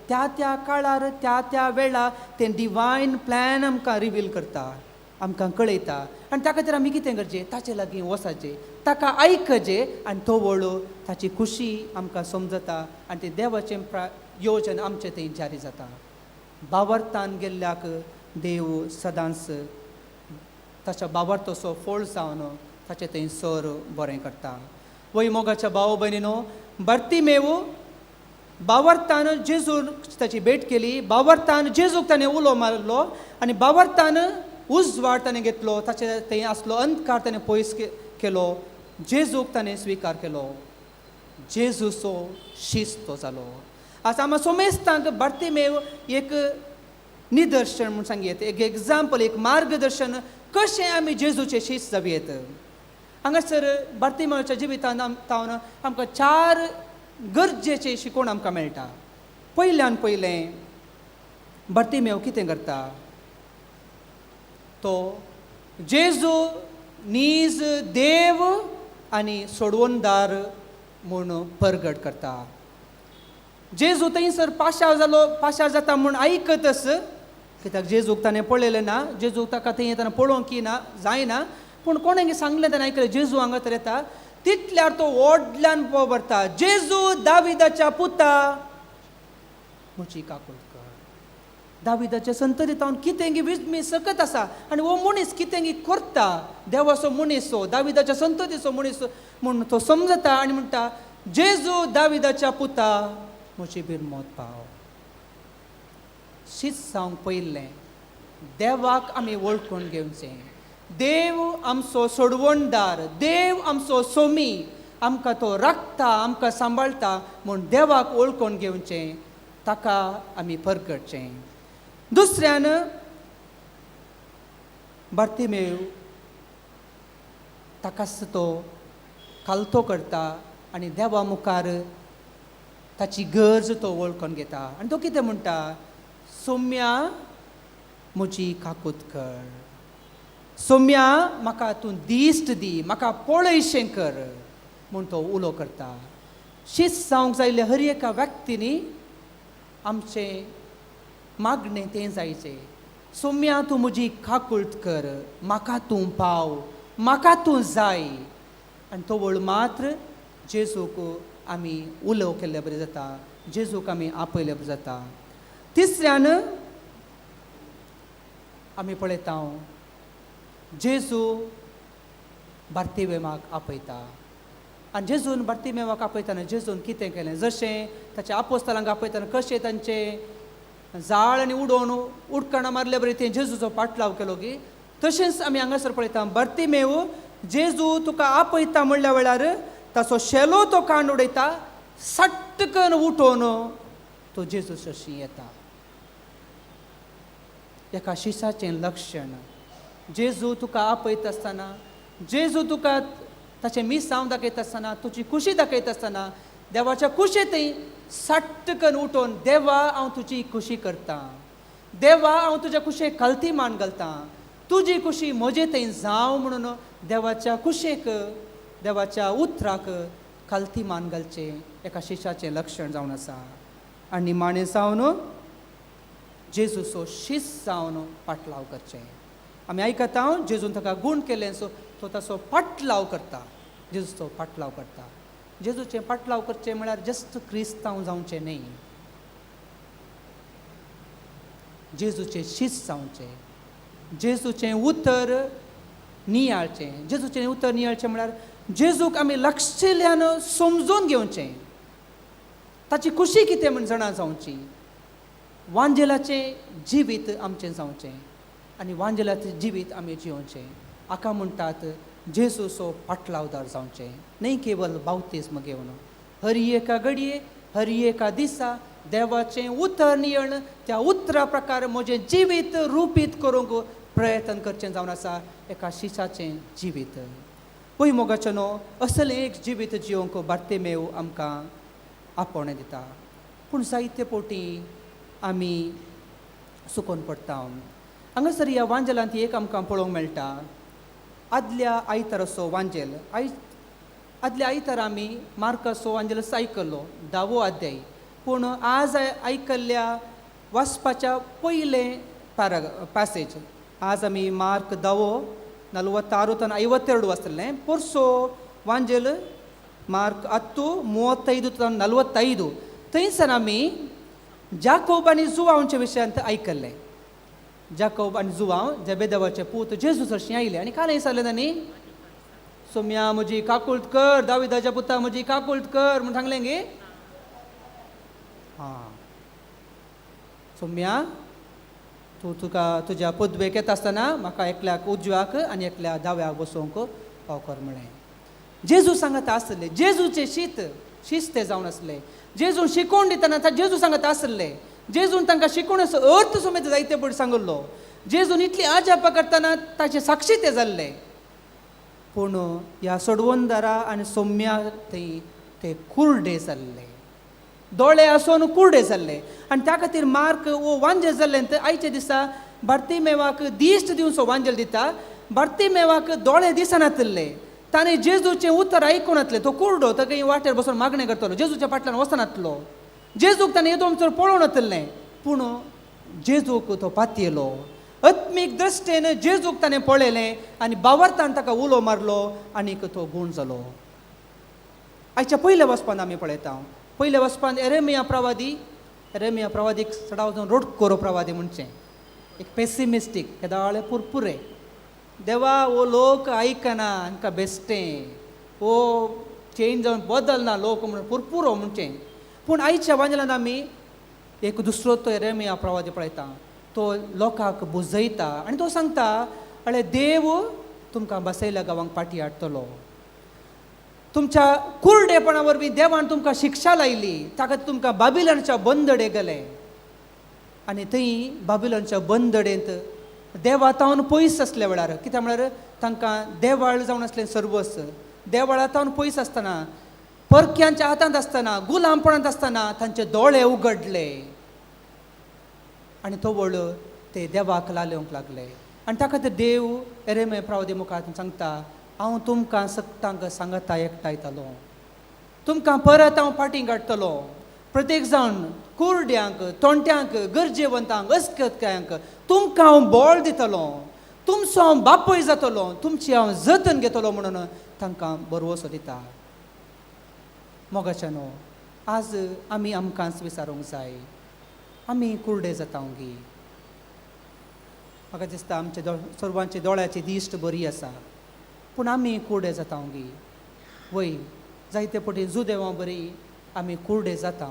त्या त्या काळार त्या त्या वेळार तें डिवायन प्लॅन आमकां रिवील करता, आमकां कळयता. आनी त्या खातीर आमी कितें करचें, ताचे लागीं वचचें, ताका आयकचें आनी तो वळू ताची खुशी आमकां समजता आनी तें देवाचें योजन आमचें थंय जारी जाता. भावार्थान गेल्ल्याक देव सदांच ताच्या भावार्थाचो फळ जावन ताचें थंय सर बरें करता. वय मोगाच्या भाव भयणीनो, बार्तिमेव भावार्थान जेजून ताची भेट केली. भावार्थान जेजूक ताणें उलो मारलो आनी भावार्थान उजवाड ताणें घेतलो. ताचे थंय आसलो अंधकार ताणें पयस केलो. जेजूक ताणें स्विकार केलो. जेजूचो शिस्त जालो. आतां आमी सोमेस्तांक बार्तिमेव एक निदर्शन म्हूण सांगयेत, एक एग्जाम्पल, एक मार्गदर्शन कशें आमी जेजूचे शिस्त जावयेत. हांगासर बार्तिमेवच्या जिवितांत आमकां 4 गरजेचे शिकोवण आमकां मेळटा. पयल्यान पयलें बार्तिमेव कितें करता, तो जेजू नीज देव आनी सोडवणदार म्हूण परगट करता. जेजू थंयसर पाशार जाता म्हूण आयकतच, कित्याक जेजूक ताणें पळयलें ना, जेजूक ताका थंय येताना पळोवंक जायना, पूण कोणें सांगलें ताणें आयकलें जेजू हांगा तर येता. तितल्यार तो व्हडल्यान भरता, जेजू दाविदाच्या पुता म्हजी काकूट कर. दाविदाच्या संततींत हांव कितें विस्मी सकत आसा आनी हो मनीस कितें करता, देवाचो मनीस, दाविदाच्या संततीचो मनीस म्हूण तो समजता आनी म्हणटा जेजू दाविदाच्या पुता म्हजी बिरमोत पाव. शीत जावंक पयलें देवाक आमी वळखून घेवचें. देव आमचो सोडवणदार, देव आमचो सोमी, आमकां तो राखता, आमकां सांबाळटा म्हूण देवाक वळखून घेवचें, ताका आमी परगटचें. दुसऱ्यान बार्तिमेव ताकाच तो कालतो करता आनी देवा मुखार ताची गरज तो वळखून घेता आनी तो कितें म्हणटा सौम्या म्हजी काकूत कर सौम्या म्हाका तूं दिश्ट दी म्हाका पळयशें कर म्हूण तो उलो करता शिस्त जावंक जाय हर एका व्यक्तीनी आमचें मागणें तें जायचें सौम्या तूं म्हजी काकुळट कर म्हाका तूं पाव म्हाका तूं जाय आनी तो वळ मात्र जेजूक आमी उलो केल्ले बरें जाता जेजूक आमी आपयले बरें जाता तिसऱ्यान आमी पळयता जेजू बार्तिमेवाक आपयता आनी जेजून बार्तिमेवाक आपयताना जेजून कितें केलें जशें ताच्या आपोस्तलांक आपयताना कशें तांचें जाळ आनी उडोवन उडकणां मारले बरें तें जेजूचो पाटलाव केलो की तशेंच आमी हांगासर पळयता बार्तिमेव जेजू तुका आपयता म्हणल्या वेळार ताचो शेलो तो कांड उडयता सट्टकन उठोवन तो जेजू अशी येता एका शिशाचें लक्षण जेजू तुका आपयता आसतना जेजू तुका ताचें मिसांव दाखयत आसतना तुजी खुशी दाखयत आसतना देवाच्या कुशेंतय सट्टकन उठोवन देवा हांव तुजी खुशी करतां देवा हांव तुज्या कुशेक कल्ती मान घालतां तुजी खुशी म्हजे थंय जावं म्हणून देवाच्या कुशेक देवाच्या उतराक कल्ती मान घालचें एका शिशाचें लक्षण जावन आसा आनी निमाणें जावन जेजूचो शिस्त जावन पाटलाव करचें आमी आयकता जेजून ताका गूण केलें सो तो ताचो पाटलाव करता जेजूचो पाटलाव करता जेजूचें पाटलाव करचें म्हळ्यार जस्ट क्रिस्तांव जावचें न्ही जेजूचें शिस्त जावचें जेजूचें उतर नियाळचें जेजूचें उतर नियाळचें म्हळ्यार जेजूक आमी लक्षिल्ल्यान समजून घेवचें ताची खुशी कितें म्हण जाणा जावची वांजेलाचें जिवीत आमचें जावचें आनी वांजेलाचें जिवीत आमी जिवचें हाका म्हणटात जेजूचो पाटलावदार जावचें न्ही केवल बावतिस्म घेवन हर एका घडये हर एका दिसा देवाचें उतर नियण त्या उतरा प्रकार म्हजें जिवीत रुपीत करूंक प्रयत्न करचें जावन आसा एका शिशाचें जिवीत पळय मोगाचें न्हू असलें एक जिवीत जिवंक बार्तिमेव आमकां आपोवणें दिता पूण जायते फावटी आमी चुकोवन पडटा हांगासर ह्या वांजेलांत एक आमकां पळोवंक मेळटा आदल्या आयताराचो वांजेल आदल्या आयतार आमी मार्काचो वांजेल आयकल्लो 10वो अध्याय पूण आज आयकल्ल्या वाचपाच्या पयलें पॅसेज आज आमी मार्क 10 46 तन 52 वाचलें पोरसो वांजेल मार्क 10 35 तन 45 थंयसर आमी जाकोब आनी जुवांचे विशयांत आयकल्लें जाकोब आनी जुवांव जेबेदेवाचे पूत जेजू हरशीं आयले आनी काल सांगलें तांणी सौम्या म्हजी काकुळट कर दाविदाच्या पुता म्हजी काकुळट कर म्हूण सांगलें गे हां सौम्या तूं तुका तुज्या पदवेक येता आसतना म्हाका एकल्याक उजव्याक आनी एकल्या दाव्याक बसोवंक फाव कर म्हळें जेजू सांगत आसले जेजूचें शिस्त जावन आसलें जेजू शिकोवन दितना जेजू सांगत आसले जेजून तांकां शिकोवण्याचो अर्थ समेत जायते पड सांगल्लो जेजून इतली आजापा करतना ताचे साक्षी ते जाल्ले पूण ह्या सडवंदारा आनी सौम्या थंय ते कुर्डे जाल्ले दोळे आसून कुर्डे जाल्ले आनी त्या खातीर मार्क वो वांजेल जाल्लें आयचे दिसा बार्तिमेवाक दिश्ट दिवचो वांजेल दिता बार्तिमेवाक दोळे दिसनातले ताणें जेजूचें उतर आयकून येतलें तो कुर्डो ताका वाटेर बसून मागणें करतलो जेजूच्या फाटल्यान वचनातलो जेजूक ताणें येदोन चड पळोवन येतलें पूण जेजूक तो पातयेलो आत्मीक दृश्टेन जेजूक ताणें पळयलें आनी बावरतान ताका उलो मारलो आनीक तो गूण जालो आयच्या पयल्या वचपान आमी पळयता पयल्या वचपान एरेमिया प्रवादीक चडाव जावन रोडकोरो प्रवादी म्हणचें एक पेसिमिस्टीक केदाळे पुरपुरे देवा वो लोक आयकना हांकां बेश्टें वो चेंज जावन बदलना लोक म्हणून पुरपुरो म्हणचें पूण आयच्या वांजेलांत आमी एक दुसरो तो एरेमिया प्रवादी पळयता तो लोकांक बुजयता आनी तो सांगता अळे देव तुमकां बसयल्या गांवांक फाटीं हाडटलो तुमच्या कुर्डेपणा वरवीं देवान तुमकां शिक्षा लायली ताका तुमकां बाबिलोनाच्या बंदडे गेले आनी थंय बाबिलोनाच्या बंदडेंत देवातावन पयस आसल्या वेळार कित्याक म्हळ्यार तांकां देवाळ जावन आसलें सर्वस्व देवाळातावन पयस आसतना परक्यांच्या हातांत आसतना गुलामपणांत आसतना तांचे दोळे उगडले आनी तो वळ ते देवाक लालोवंक लागले. आनी ताका खातीर देव एरेमे प्रावदे मुखार सांगता, हांव तुमकां सक्तांक सांगता एकठांयतलो, तुमकां परत हांव फाटीं काडटलो. प्रत्येक जाण कुरड्यांक, तोणट्यांक, गरजेवंतांक, अस्कत्यांक तुमकां हांव बोळ दितलो, तुमचो हांव बापूय जातलो, तुमची हांव जतन घेतलो म्हणून तांकां बरवसो दिता. मोगाच्यानो, आज आमी आमकांच विचारूंक जाय, आमी कुरडे जाता गी. म्हाका दिसता आमचे सर्वांचे दोळ्याची दिश्ट बरी आसा, पूण आमी कुरडे जाता गी. वय जायते पटी जुदेवां बरी आमी कुरडे जाता,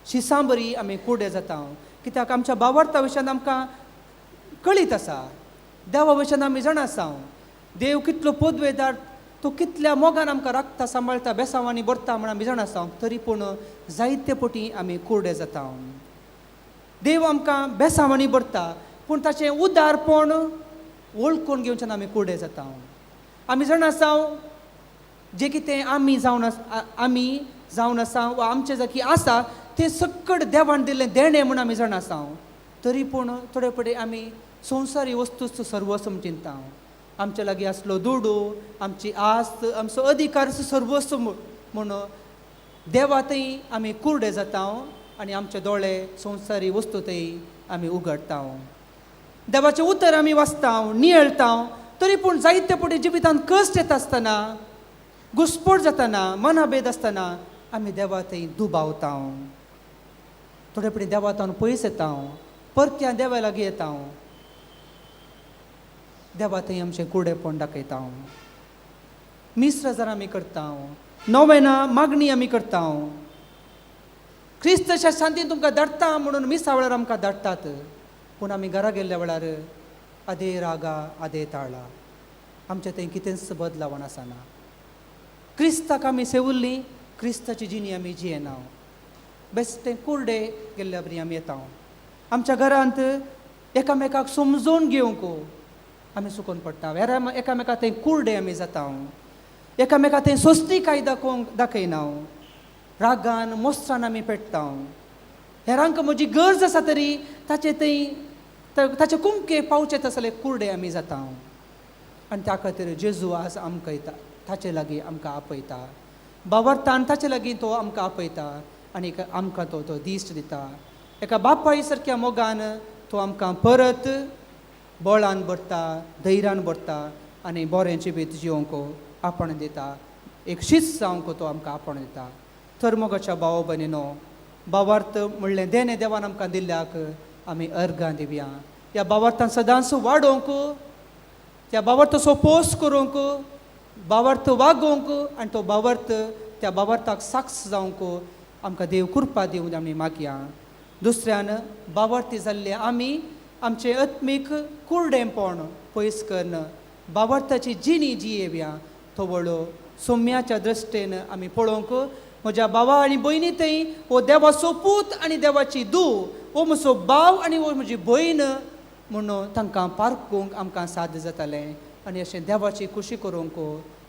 शिसां बरी आमी कुरडे जाता. कित्याक आमच्या भावार्था विशयान आमकां कळीत आसा, देवा विशयान आमी जाणा आसा देव कितलो पदवेदार, तो कितल्या मोगान आमकां राखता, सांबाळटा, बेसांवांनी भरता म्हण आमी जाणा आसा. तरी पूण जायते पटी आमी कुरडे जाता. देव आमकां बेसांवांनी भरता, पूण ताचें उदारपण वळखून घेवच्यान आमी कुरडे जाता. आमी जाणा आसा जें कितें आमी जावन आसा वा आमचें जें कितें आसा तें सकट देवान दिल्लें देणें म्हूण आमी जाणा आसा. तरी पूण थोडे पटी आमी संवसारी वस्तूच सर्वस्व म्हूण चिंता. आमचे लागीं आसलो दुडू, आमची आस्त, आमचो अधिकार सर्वस्व म्हूण देवा थंय आमी कुरडे जाता आनी आमचे दोळे संवसारी वस्तू थंय आमी उगडटा. देवाचें उतर आमी वाचता, नियळटा, तरी पूण जायते पटी जिवितांत कश्ट येता आसतना, घुस्पट जातना, मनभेद आसतना आमी देवा थंय दुबावता. थोडे पटी देवा तावन पयस येता, परक्या देवा लागीं येता, देवा थंय आमचें कुरडेपण दाखयता. मिस्र जर आमी करता, नोवेना मागणी आमी करता, क्रिस्तच्या शांतीन तुमकां धाडटा म्हणून मिसा वेळार आमकां धाडटात, पूण आमी घरा गेल्ल्या वेळार आदे रागा आदे ताळा, आमचें थंय कितेंच बदलावण आसना. क्रिस्ताक आमी सेवुल्लीं, क्रिस्ताची जिणी आमी जियेना. बेश्टे कुरडे गेल्ल्या बरी आमी येता. आमच्या घरांत एकामेकाक समजोवन घेवंक आमी चुकोवन पडटा. एकामेका थंय कुरडे आमी जाता, एकामेका थंय सोस्तीकाय दाखयना, रागान मोस्त्रान आमी पेट्टा. हेरांक म्हजी गरज आसा तरी ताचे कुमके पावचे तसले कुरडे आमी जाता. आनी त्या खातीर जेजू आज आमकां येता, ताचे लागीं आमकां आपयता. भावार्थान ताचे लागीं तो आमकां आपयता आनी आमकां तो दिश्ट दिता. एका बापाय सारक्या मोगान तो आमकां परत बळान भरता, धैर्यान भरता आनी बरें जिवीत जिवंक आपण दिता. एक शिस्त जावंक तो आमकां आपण दिता. तर मोगाच्या भाव भयणीनो, भावार्थ म्हणलें देणें देवान आमकां दिल्ल्याक आमी अर्गां दिवया. ह्या भावार्थान सदांच वाडोवंक, त्या भावार्थाचो पोस करूंक, भावार्थ वागोवंक आनी तो भावार्थ त्या भावार्थाक साक्ष जावंक आमकां देव कृपा दिवन आमी मागया. दुसऱ्यान भावार्थी जाल्ले आमी आमचें आत्मीक कुरडेंपण पयस करन भावार्थाची जिणी जियेवया. तो वळो सौम्याच्या दृश्टेन आमी पळोवंक, म्हज्या भावा आनी भयणी थंय हो देवाचो पूत आनी देवाची धूव, हो म्हजो भाव आनी हो म्हजी भयण म्हणून तांकां पारखूंक आमकां साद जातालें आनी अशें देवाची खुशी करूंक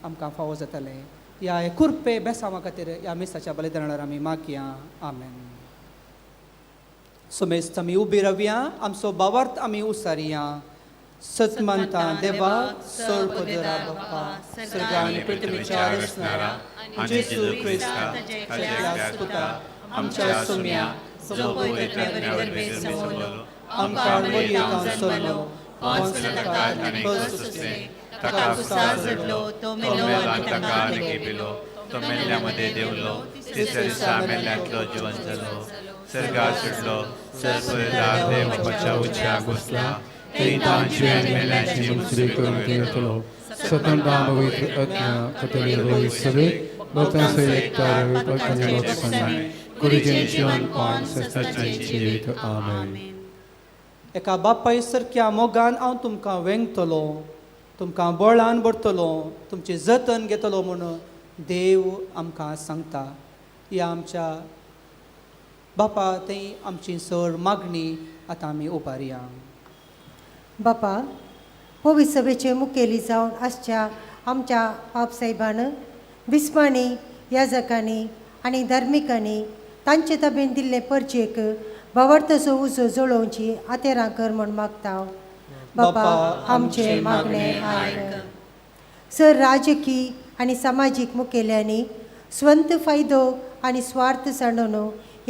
आमकां फावो जातालें. ह्या कुरपे बेसांवा खातीर ह्या मिसाच्या बलिदानार आमी मागया. आमेन. सुमेस्त आमी उबी रावया, आमचो भावार्थ आमी उसारया. सतमंता देवा, सोड पदरा बाप्पा, सर्गा आनी पृथ्वीच्या रचणारा, जेजू क्रिस्ता ताच्या स्तुता, आमच्या सोम्या जो पवित्र बेसवलो, आमकां वयतां सोडलो, पांच आनी कसुसले, ताका उसार जडलो, तो मेलो आनी ताका निगेपिलो, तो मेल्ल्यामध्ये देवलो, तिसऱ्या दिसा मेल्ल्यांतलो जिवंत जालो, सर्गार चडलो, सर्पदार देवाच्या उच्चाक बसला, थंय तांची मेल्ल्यांची मुसरी करून घेतलो, स्वतंत्र पवित्र आत्मा कतरी रोय सवे, लोकांचे एकतार विपक्षांचे लोकसंनाय, कुडीचें जीवन पाण सस्ताचें जिवीत. आमेन. एका बापाय सारक्या मोगान हांव तुमकां वेंगतलो, तुमकां बळान भरतलो, तुमचें जतन घेतलो म्हणून देव आमकां सांगता. ह्या आमच्या बापा थंय आमची चड मागणी आतां आमी उबारया. बापा, पवित्र सभेचे मुखेली जावन आसच्या आमच्या बापसाहेबान बिस्माणी याजकांनी आनी धर्मिकांनी तांचे ताब्यान दिल्ले परचेक भावार्थसो उजो जळोवची आतेरां कर म्हूण मागता. बापा आमचे मागणे आयक. सर राजकी आनी सामाजीक मुखेल्यांनी स्वंत फायदो आनी स्वार्थ सांडून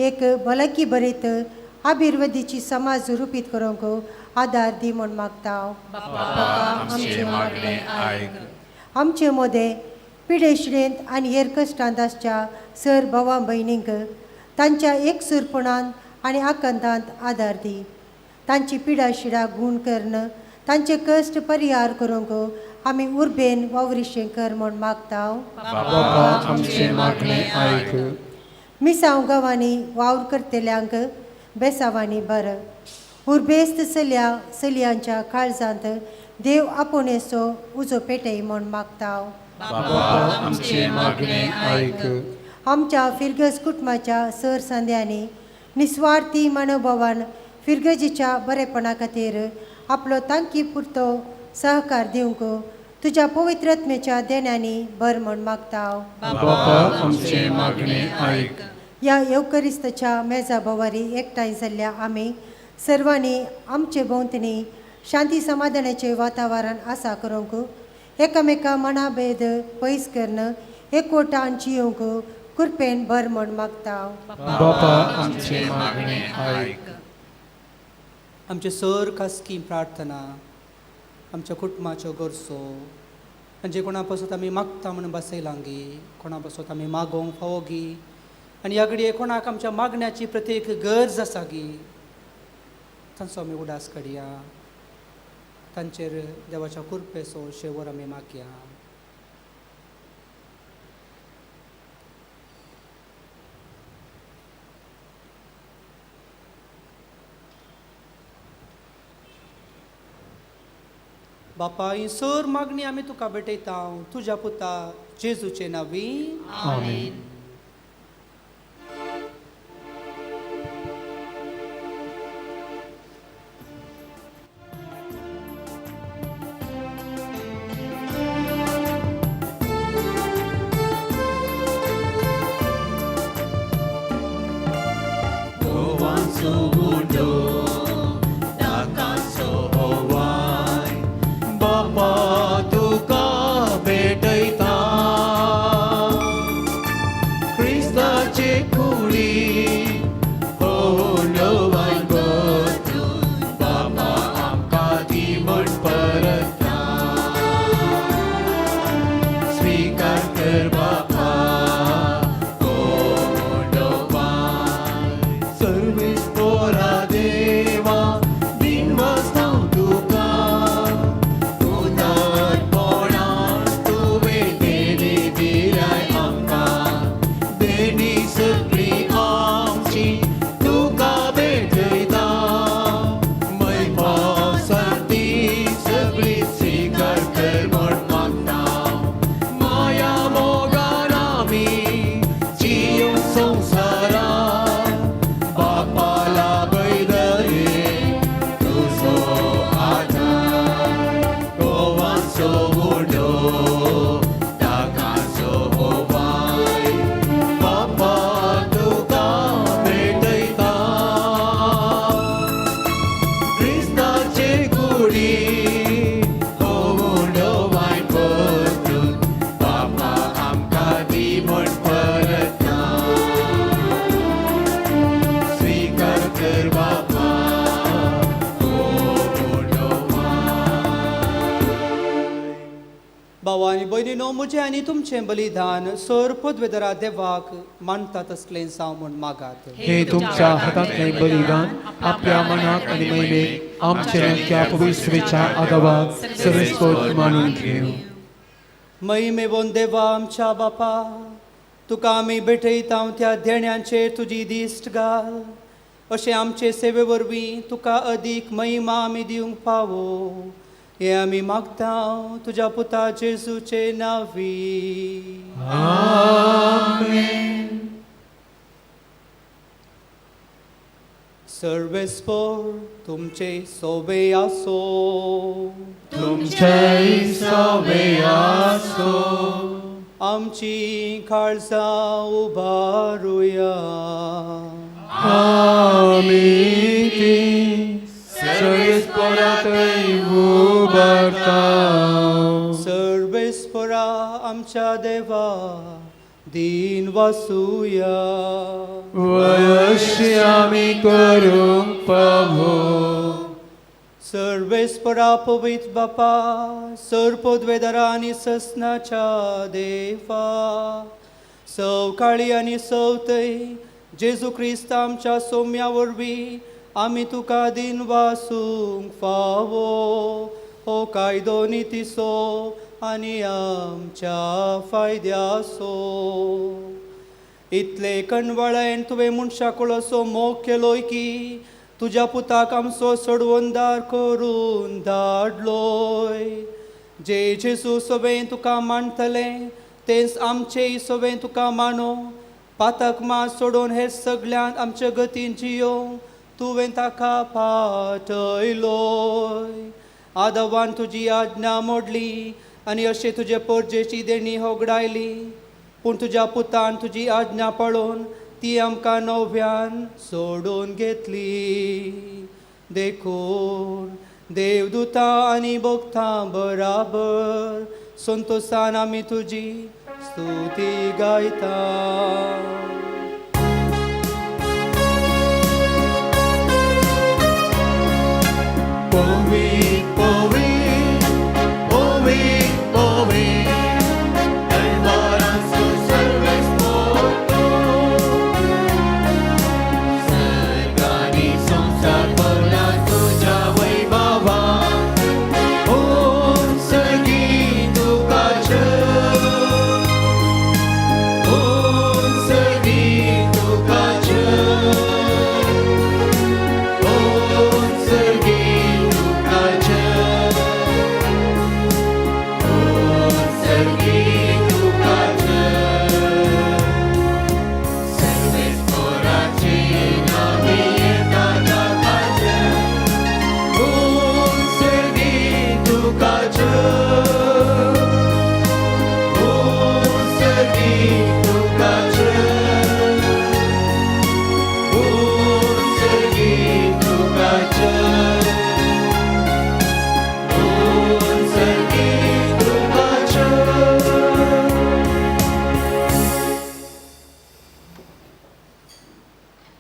एक भलायकी भरीत अभिवृद्धीची समाज रुपीत करूंक आदार दी म्हूण मागता. आमचे मागणे आयक. आमचे मोदे पिडेशिडेंत आनी हेर कश्टांत आसच्या सर भावां भयणींक तांच्या एकसुरपणान आनी आकंतांत आदार दी. तांची पिडा शिडा गूण कर्ण तांचे कश्ट परिहार करूंक आमी उर्बेन वावरिशें कर म्हूण मागता. बापा आमचे मागणे आयक. मिसांव गांवांनी वावर करतल्यांक बेसांवांनी बर. उर्बेस्त चलयांच्या काळजांत देव आपुणेचो उजो पेटय म्हूण मागता. बापा आमचे मागणे आयक. आमच्या फिरगज कुटुंबाच्या सर सांद्यांनी निस्वार्थी मनोभावान फिरगजीच्या बरेपणा खातीर आपलो तांकी पुरतो सहकार दिवंक तुज्या पवित्रत्मेच्या देण्यांनी बर म्हूण मागता. बापा आमचे मागणे आयक. ह्या येवकरिस्ताच्या मेजा भोवारी एकठांय जाल्ल्या आमी सर्वांनी आमचे भोंवतणी शांती समाधानाचें वातावरण आसा करूंक एकामेका मना भेद पयस करून एकवटान जियोंक कृपेन बर म्हूण मागता. बापा आमचे मागणे आयक. आमचे सर खासगी प्रार्थना आमच्या कुटुंबाच्यो गरजो म्हणजे कोणा पासून आमी मागता म्हणून बसयलांगी कोणा पासून आमी मागोंक फावोगी आनी ह्या घडये कोणाक आमच्या मागण्याची प्रत्येक गरज आसा गी तांचो आमी उडास काडया. तांचेर देवाच्या कृपेचो शेवर आमी मागया. बापा ही सर मागणी आमी तुका भेटयता तुज्या पुता जेजूचे नांवी. आमेन. भावा आनी भयणीनो म्हजें आनी तुमचें बलिदान सर पदवेदरा देवाक मानता तसलें जावं म्हूण मागात. हे तुमच्या हातांतलें बलिदान आपल्या मनाक आनी मैलेक आमचे त्या पवित्रतेच्या आगावाक सर्वेस्पर मानून घेव. महिमेवोन देवा आमच्या बापा तुका आमी भेटयता त्या देण्यांचेर तुजी दिश्ट घाल. अशें आमचे सेवे वरवीं तुका अदीक महिमा आमी दिवंक पावो हे आमी मागता तुज्या पुता जेजूचे नांवी. आमेन. सर्वेस्पर तुमचे सोबे आसो. तुमचे सोबे आसो. आमची काळजां उबारुया. आमी ती सर्वेस्परातय उबारता. सर्वेस्परा आमच्या देवा दिन वासुया. वयशी आमी करूंक पावो. सर्वेस्परा पवित्र बापा सर्पोद्वेदारा आनी ससनाच्या देवा सवकाळी आनी सवतय जेजू क्रिस्त आमच्या सोम्या वरवीं आमी तुका दिन वासूंक फावो. हो कायदो नितीसो आनी आमच्या फायद्यासो. इतले कणवळेन तुवें मनशाकुळ असो मोग केलोय की तुज्या पुताक आमचो सोडवोनदार करून धाडलोय. जे जेजू सोबें तुका मानतले तेच आमचेय सोबें तुका मानो. पातक मात सोडून हे सगळ्यांत आमच्या गतीन जियोंक तुवें ताका पाठयलोय. आदवान तुजी आज्ञा मोडली आनी अशें तुजे परजेची देणी होगडायली. पूण तुज्या पुतान तुजी आज्ञा पळोवन ती आमकां नव्यान सोडून घेतली. देखून देवदूतां आनी भक्तां बराबर संतोषान आमी तुजी स्तुती गायता. Poet, poet, poet, poet, Alvaranzo serves porto. Sergani संसार भरला तुझ्या वैभवा. ओम सर्गी तुकाचं. ओम सर्गी तुकाचं. ओम सर्गी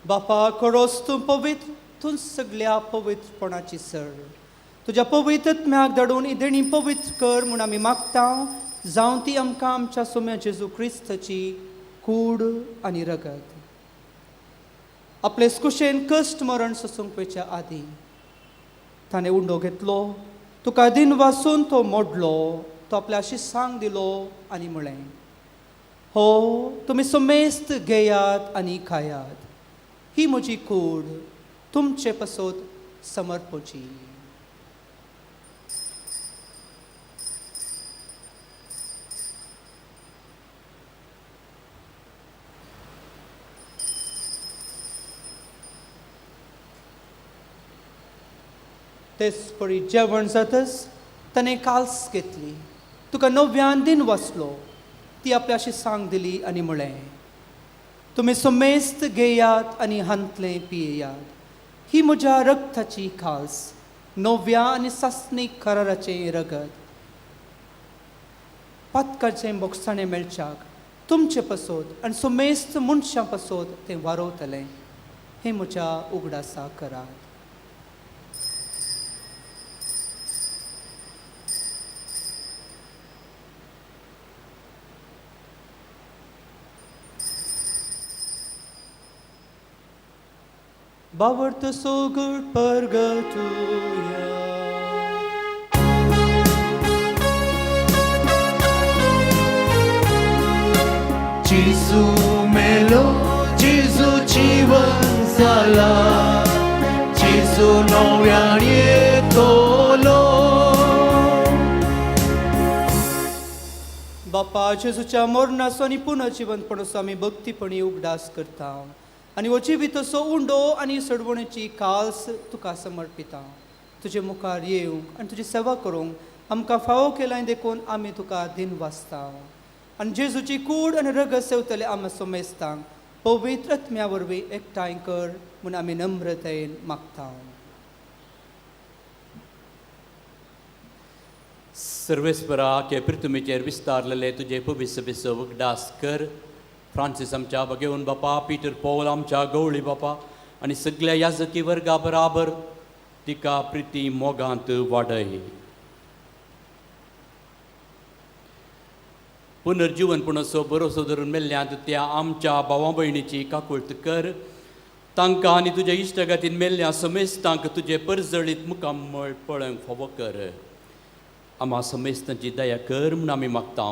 बापा खरोच तूं पवित्र. तूं सगळ्या पवित्रपणाची सर. तुज्या पवित्रत्म्याक धाडून ही देणी पवित्र कर म्हूण आमी मागता. जावं ती आमकां आमच्या सोम्या जेजू क्रिस्ताची कूड आनी रगत. आपले कुशेन कश्ट मरण सोसूंक वयच्या आदीं ताणें उंडो घेतलो. तुका दिन वासून तो मोडलो. तो आपल्या शिसांक दिलो आनी म्हळें, हो तुमी समेस्त घेयात आनी खायात. ही म्हजी कूड तुमचे पासत समर्पोची. तेच परी जेवण जातच ताणें काल्स घेतली. तुका नव्यान दिन वाचलो. ती आपल्या शिसांक दिली आनी म्हळें, तुमी समेस्त घेयात आनी हांतले पियेयात. ही म्हज्या रगताची खास नव्या आनी सासणीक कराराचें रगत. पातकाचें बोगसाणें मेळच्याक तुमचे पासत आनी समेस्त मनशां पासत तें वारोवतलें. हें म्हज्या उगडासा करात. Bavartă sogăr părgătuia. Jesu melo, Jesu जीवन झाला. Jesu नव्याने येतलो. बापा जेजूच्या मरणाचो आनी पुनर्जीवनपणाचो आमी भक्तीपणी उगडास करता. आनी हो जिवीत असो उंडो आनी सडवणेची काल्स तुका समर्पिता. तुजे मुखार येवंक आनी तुजी सेवा करूंक आमकां फावो केलाय देखून आमी तुका दिन वाचता. आनी जेजूची कूड आनी रगत सेवतले आमी सोमेस्तांक पवित्र आत्म्या वरवीं एकठांय कर म्हूण आमी नम्रतायेन मागता. सर्वेस्परा के पृथ्वीचेर विस्तारलेले तुजे पवित्र सभेचो उगडास कर. फ्रांसीस आमच्या भगेवन बापा, पीटर पौल आमच्या गवळी बापा आनी सगळ्या याजकी वर्गा बराबर तिका प्रिती मोगांत वाडय. पुनर्जीवनपणाचो भरोसो धरून मेल्ल्यांत त्या आमच्या भावा भयणीची काकुळट कर. तांकां आनी तुज्या इश्टगातीन मेल्ल्या समेस्तांक तुजे परजळीत मुखामळ पळोवंक फावो कर. आम्हा समेस्तांची दया कर म्हूण आमी मागता.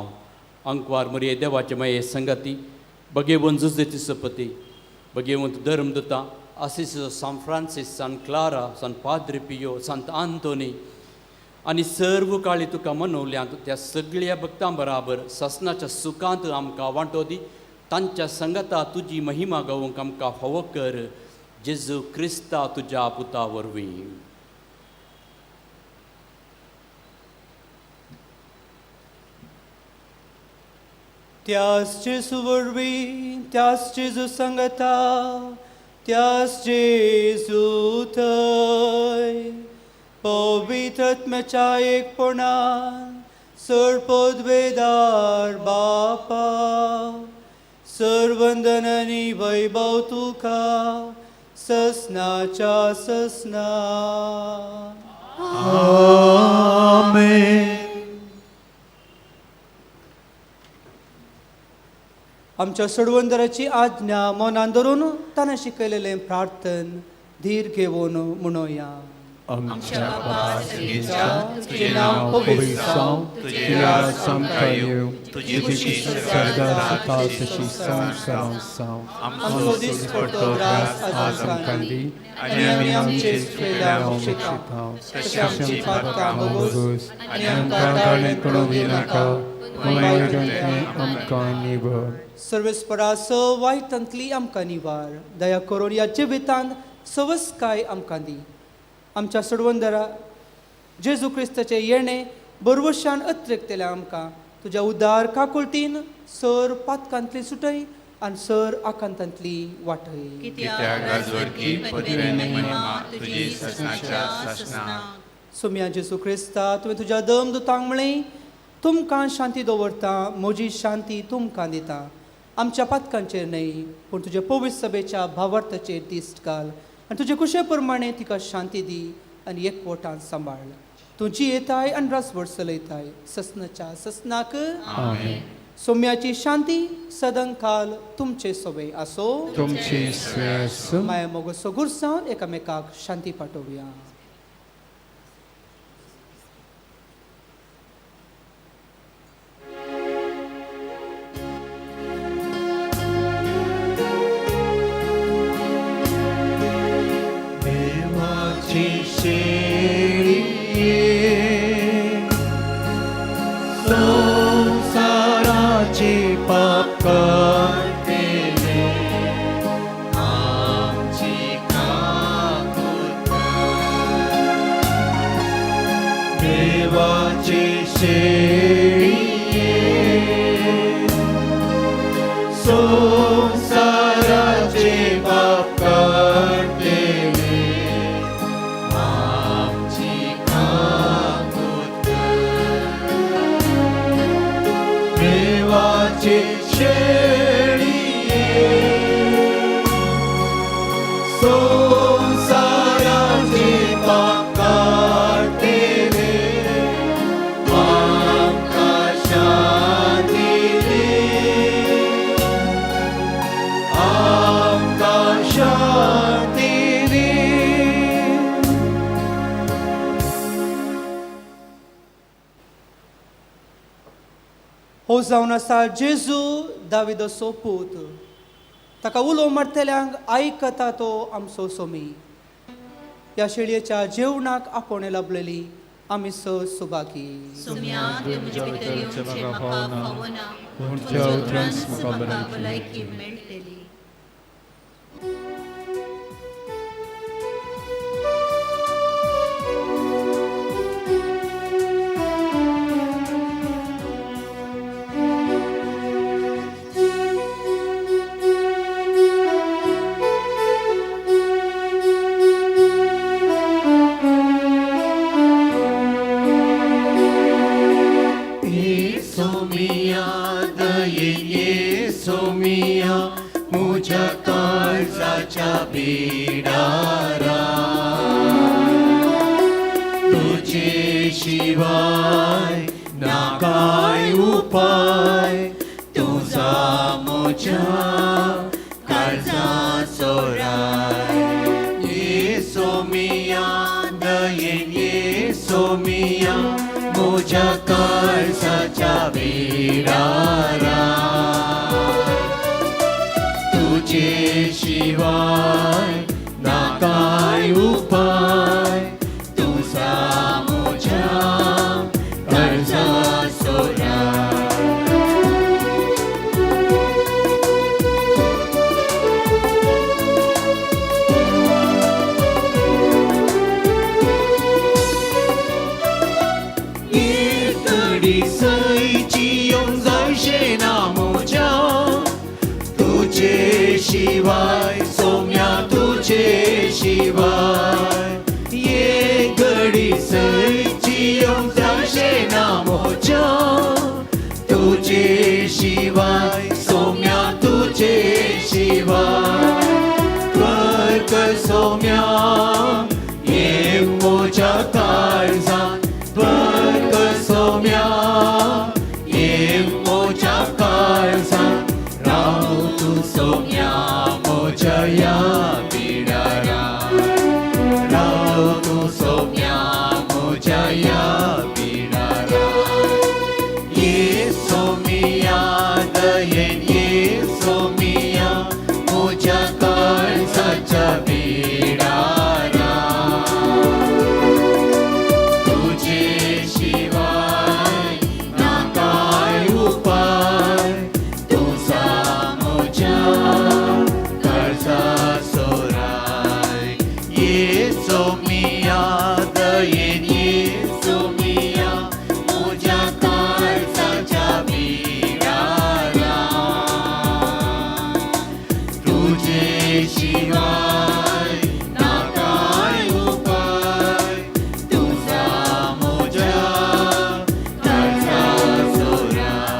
अंकवार मरे देवाचे माये संगाती, भगेवंत जुजेची सपती, भगेवंत धर्मदूता, आसिसो सान फ्रांसीस, सान क्लारा, सान पाद्री पियो, सांत आंतोनी आनी सर्व काळी तुका मनवल्यांत त्या सगळ्या भक्तां बराबर ससनाच्या सुखांत आमकां वांटो दी. तांच्या संगता तुजी महिमा गावूंक आमकां फावो कर. जेजू क्रिस्ता तुज्या पुता वरवीं. त्याच जेजू वरवीं, त्याच जेजू संगता, त्याच जेजू थंय पवित्र आत्म्याच्या एकपणान सरपदवेदार बापा सर्वंदन आनी वैभव तुका ससनाच्या ससना. आमेन. आमच्या सोडवंदराची आज्ञा मनान धरून ताणें शिकयलेलें प्रार्थन धीर घेवन म्हणोया. आमच्या बापाच्या तुझे नाव पवित्र जावं, तुझे राज संपय येवं, तुझी खुशी स्वर्गात जाता तशी संवसारांत जावं. आमचो दिसपट्टो त्रास आज आमकां दी आनी आमी आमचे चुकलेल्यांक बक्षिता तशें आमची पातकां बगोस आनी आमकां ताळमेळ करूंक दिनाका आमकां निवड. सर्वेस्परा स वायटांतली आमकां निवार. दया करून ह्या जिवितांत सवस्काय आमकां दी. आमच्या सोडवंदरा जेजू क्रिस्ताचे येणे बरवशान अत्रेकतेल्या आमकां तुज्या उदार काकुळटीन सर पातकांतली सुटय आनी सर आकांतांतली वाटय. कित्याक राजवडकी पदवेनी महिमा तुजी ससनाच्या ससना. सोम्या जेजू क्रिस्ता तुवें तुज्या दमदुतांक म्हळें तुमकां शांती दवरता, म्हजी शांती तुमकां दिता. आमच्या पातकांचेर न्हय पूण तुज्या पवित्र सभेच्या भावार्थाचेर दिश्ट घाल आनी तुजे कुशे प्रमाणे तिका शांती दी आनी एकवटान सांबाळ. तुजी येताय आनी रासवड चलयताय ससनाच्या ससनाक. सोम्याची शांती सदांकाल तुमचे सोबे आसो. तुमची श्रेयस माया मोग सगुर सावन एकामेकाक शांती पाठोवया. संसाराचे पाप काढले आमची काकुळट देवाचे शेळिये संसाराचे पाप काढले आमची काकुळट देवाचे शेळिये संसाराचे पाप काढले आमकां शांती दे आमकां शांती दे. हो जावन आसा जेजू दाविदाचो पूत. ताका उलो मारतल्यांक आयकता तो आमचो सोमी. ह्या शेळयेच्या जेवणाक आपोवणे लाभलेली आमी स सुभागी. सोम्या तुवें म्हजे भितर येवचें म्हाका फावना, पूण तुज्या त्या उतरांत उतरांत म्हाका म्हाका भलायकी मेळटली. सोमिया मुझ्या काळजाच्या बिडारा तुझे शिवाय ना काय उपाय तुझा मुझ्या काळजाचो राय ये सोमिया दयेन ये सोमिया मुझ्या काळजाच्या बिडारा तुझे शिवाय ना काय उपाय तुझा मुझ्या काळजाचो राय सईची येऊन जायशे ना मोजा तुझे शिवाय सोम्या तुझे शिवाय ये घडी सईची येऊन जायशे ना मोजा तुझे शिवाय सोम्या तुझे शिवाय कर सोम्या ये मोजा काळजान कर सोम्या ये मोजा काळजान राहू तू सोम्या मोजा या बिडारा राहू तू सोम्या मोजा या बिडारा ये सोमिया दयेन ये सोमिया मोजा काळजाच्या बिडारा तुझे शिवाय ना काय उपाय तुझा मुझ्या काळजाचो राय ये सोमिया दयेन ये सोमिया मुझ्या काळजाच्या बिडारा तुझे शिवाय ना काय उपाय तुझा मुझ्या काळजाचो राय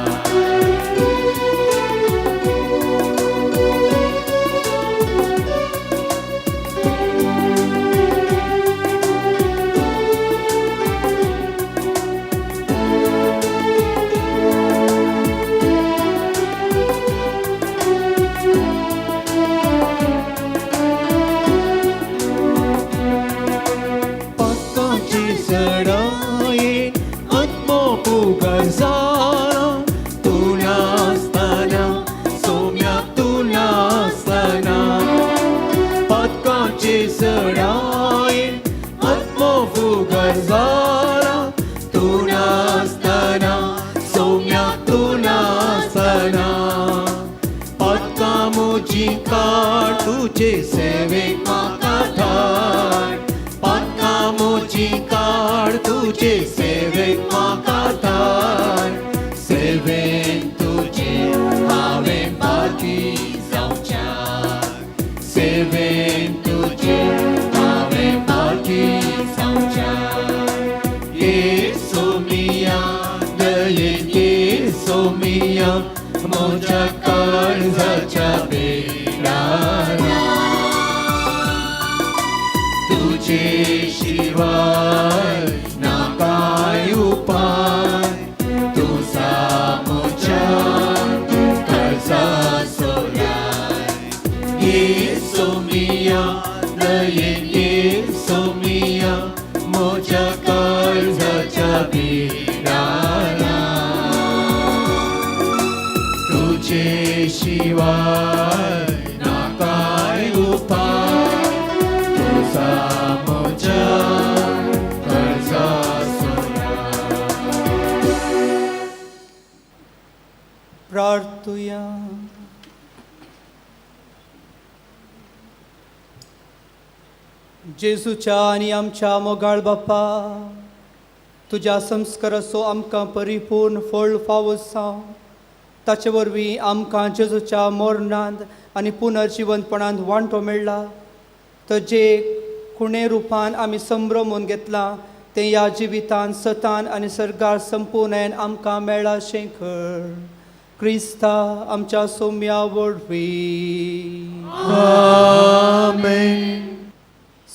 पक्काची सडाये आत्मोपुकार झाला तू नासताना सोम्या तू नासताना पक्काची सडाये आत्मोपुकार झाला तू नासताना सोम्या तू नासताना पक्का मुजी काढ तुझे सेवेक म्हाका धाड पक्का मुजी काढ तुझे सेवेक म्हाका धाड सेवेन तुझे हांवें बाकी जावच्या सेवेन तुझे हांवें बाकी जावच्या ये सोमिया दयेन ये सोमिया मोजा काळजाच्या बिडारा तुझे शिवाय ना काय उपाय तुझा मुझ्या काळजाचो राय ये सोमिया दयेन ये सोमिया मोजा काळजाच्या बिडारा तुझे शिवाय ना काय उपाय तुझा मुझ्या काळजाचो राय प्रार्थुया जेजूच्या आनी आमच्या मोगाळ बाप्पा तुज्या संस्काराचो आमकां परिपूर्ण फळ फावो जावं ताचे वरवीं आमकां जेजूच्या मरणांत आनी पुनर्जिवंतपणांत वांटो मेळ्ळा तर जे खुणे रुपान आमी संभ्रमून घेतलां तें ह्या जिवितांत सतान आनी सर्गार संपूर्ण आमकां मेळ्ळा अशें कर क्रिस्ता आमच्या सौम्या वरवी Amen.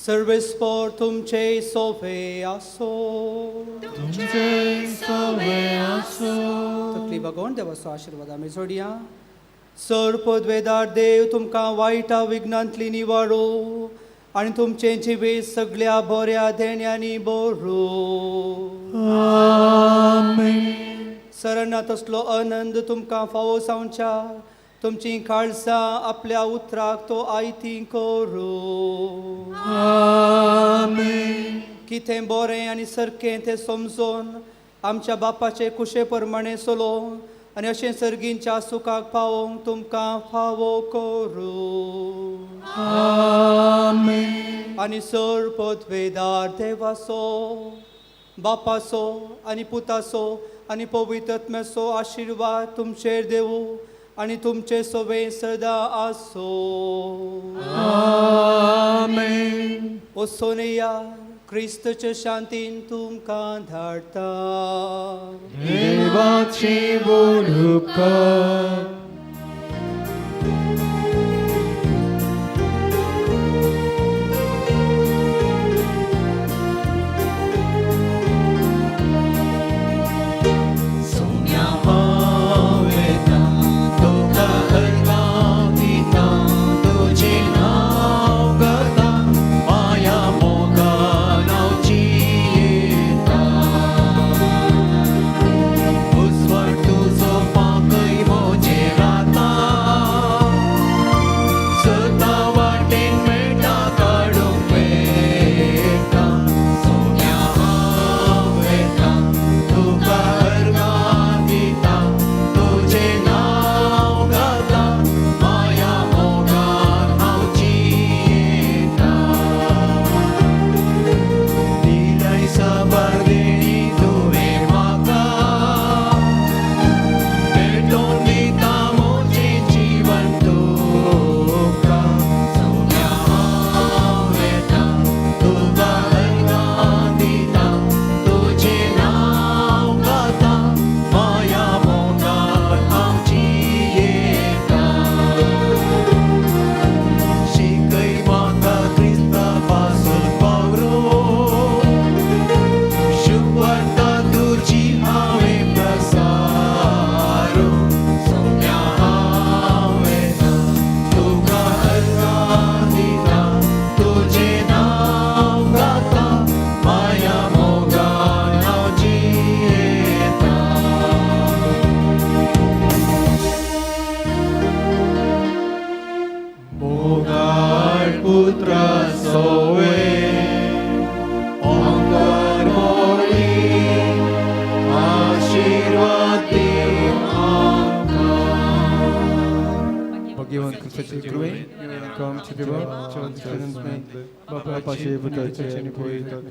सर्वेस्पर तुमचे सोवे आसो तुमचे सवे आसो. तकली बघून देवाचो आशीर्वाद आमी जोडया. सर पदवेदार देव तुमकां वायटा विघ्नांतली निवारो आनी तुमचे जिवे सगळ्या बऱ्या देण्यांनी बरो. Amen. सरना तसलो आनंद तुमकां फावो जावच्या तुमची काळजां आपल्या उतराक तो आयती करो. Amen. कितें बरें आनी सारकें तें समजून आमच्या बापाचे कुशे प्रमाणे चलो आनी अशें सर्गींच्या सुखाक पावोवंक तुमकां फावो करो. Amen. आनी सर पदवेदार देवाचो बापाचो आनी पुताचो आनी पवित्रात्म्याचो आशिर्वाद तुमचेर देवू आनी तुमचे सवे सदां आसो. Amen. वचून या क्रिस्तच्या शांतीन तुमकां धाडटा. देवाची बुडका. Forgiven Christ's grave, come to the world, John 7, Bapak Pashe, Buddha, Chani, Poeta,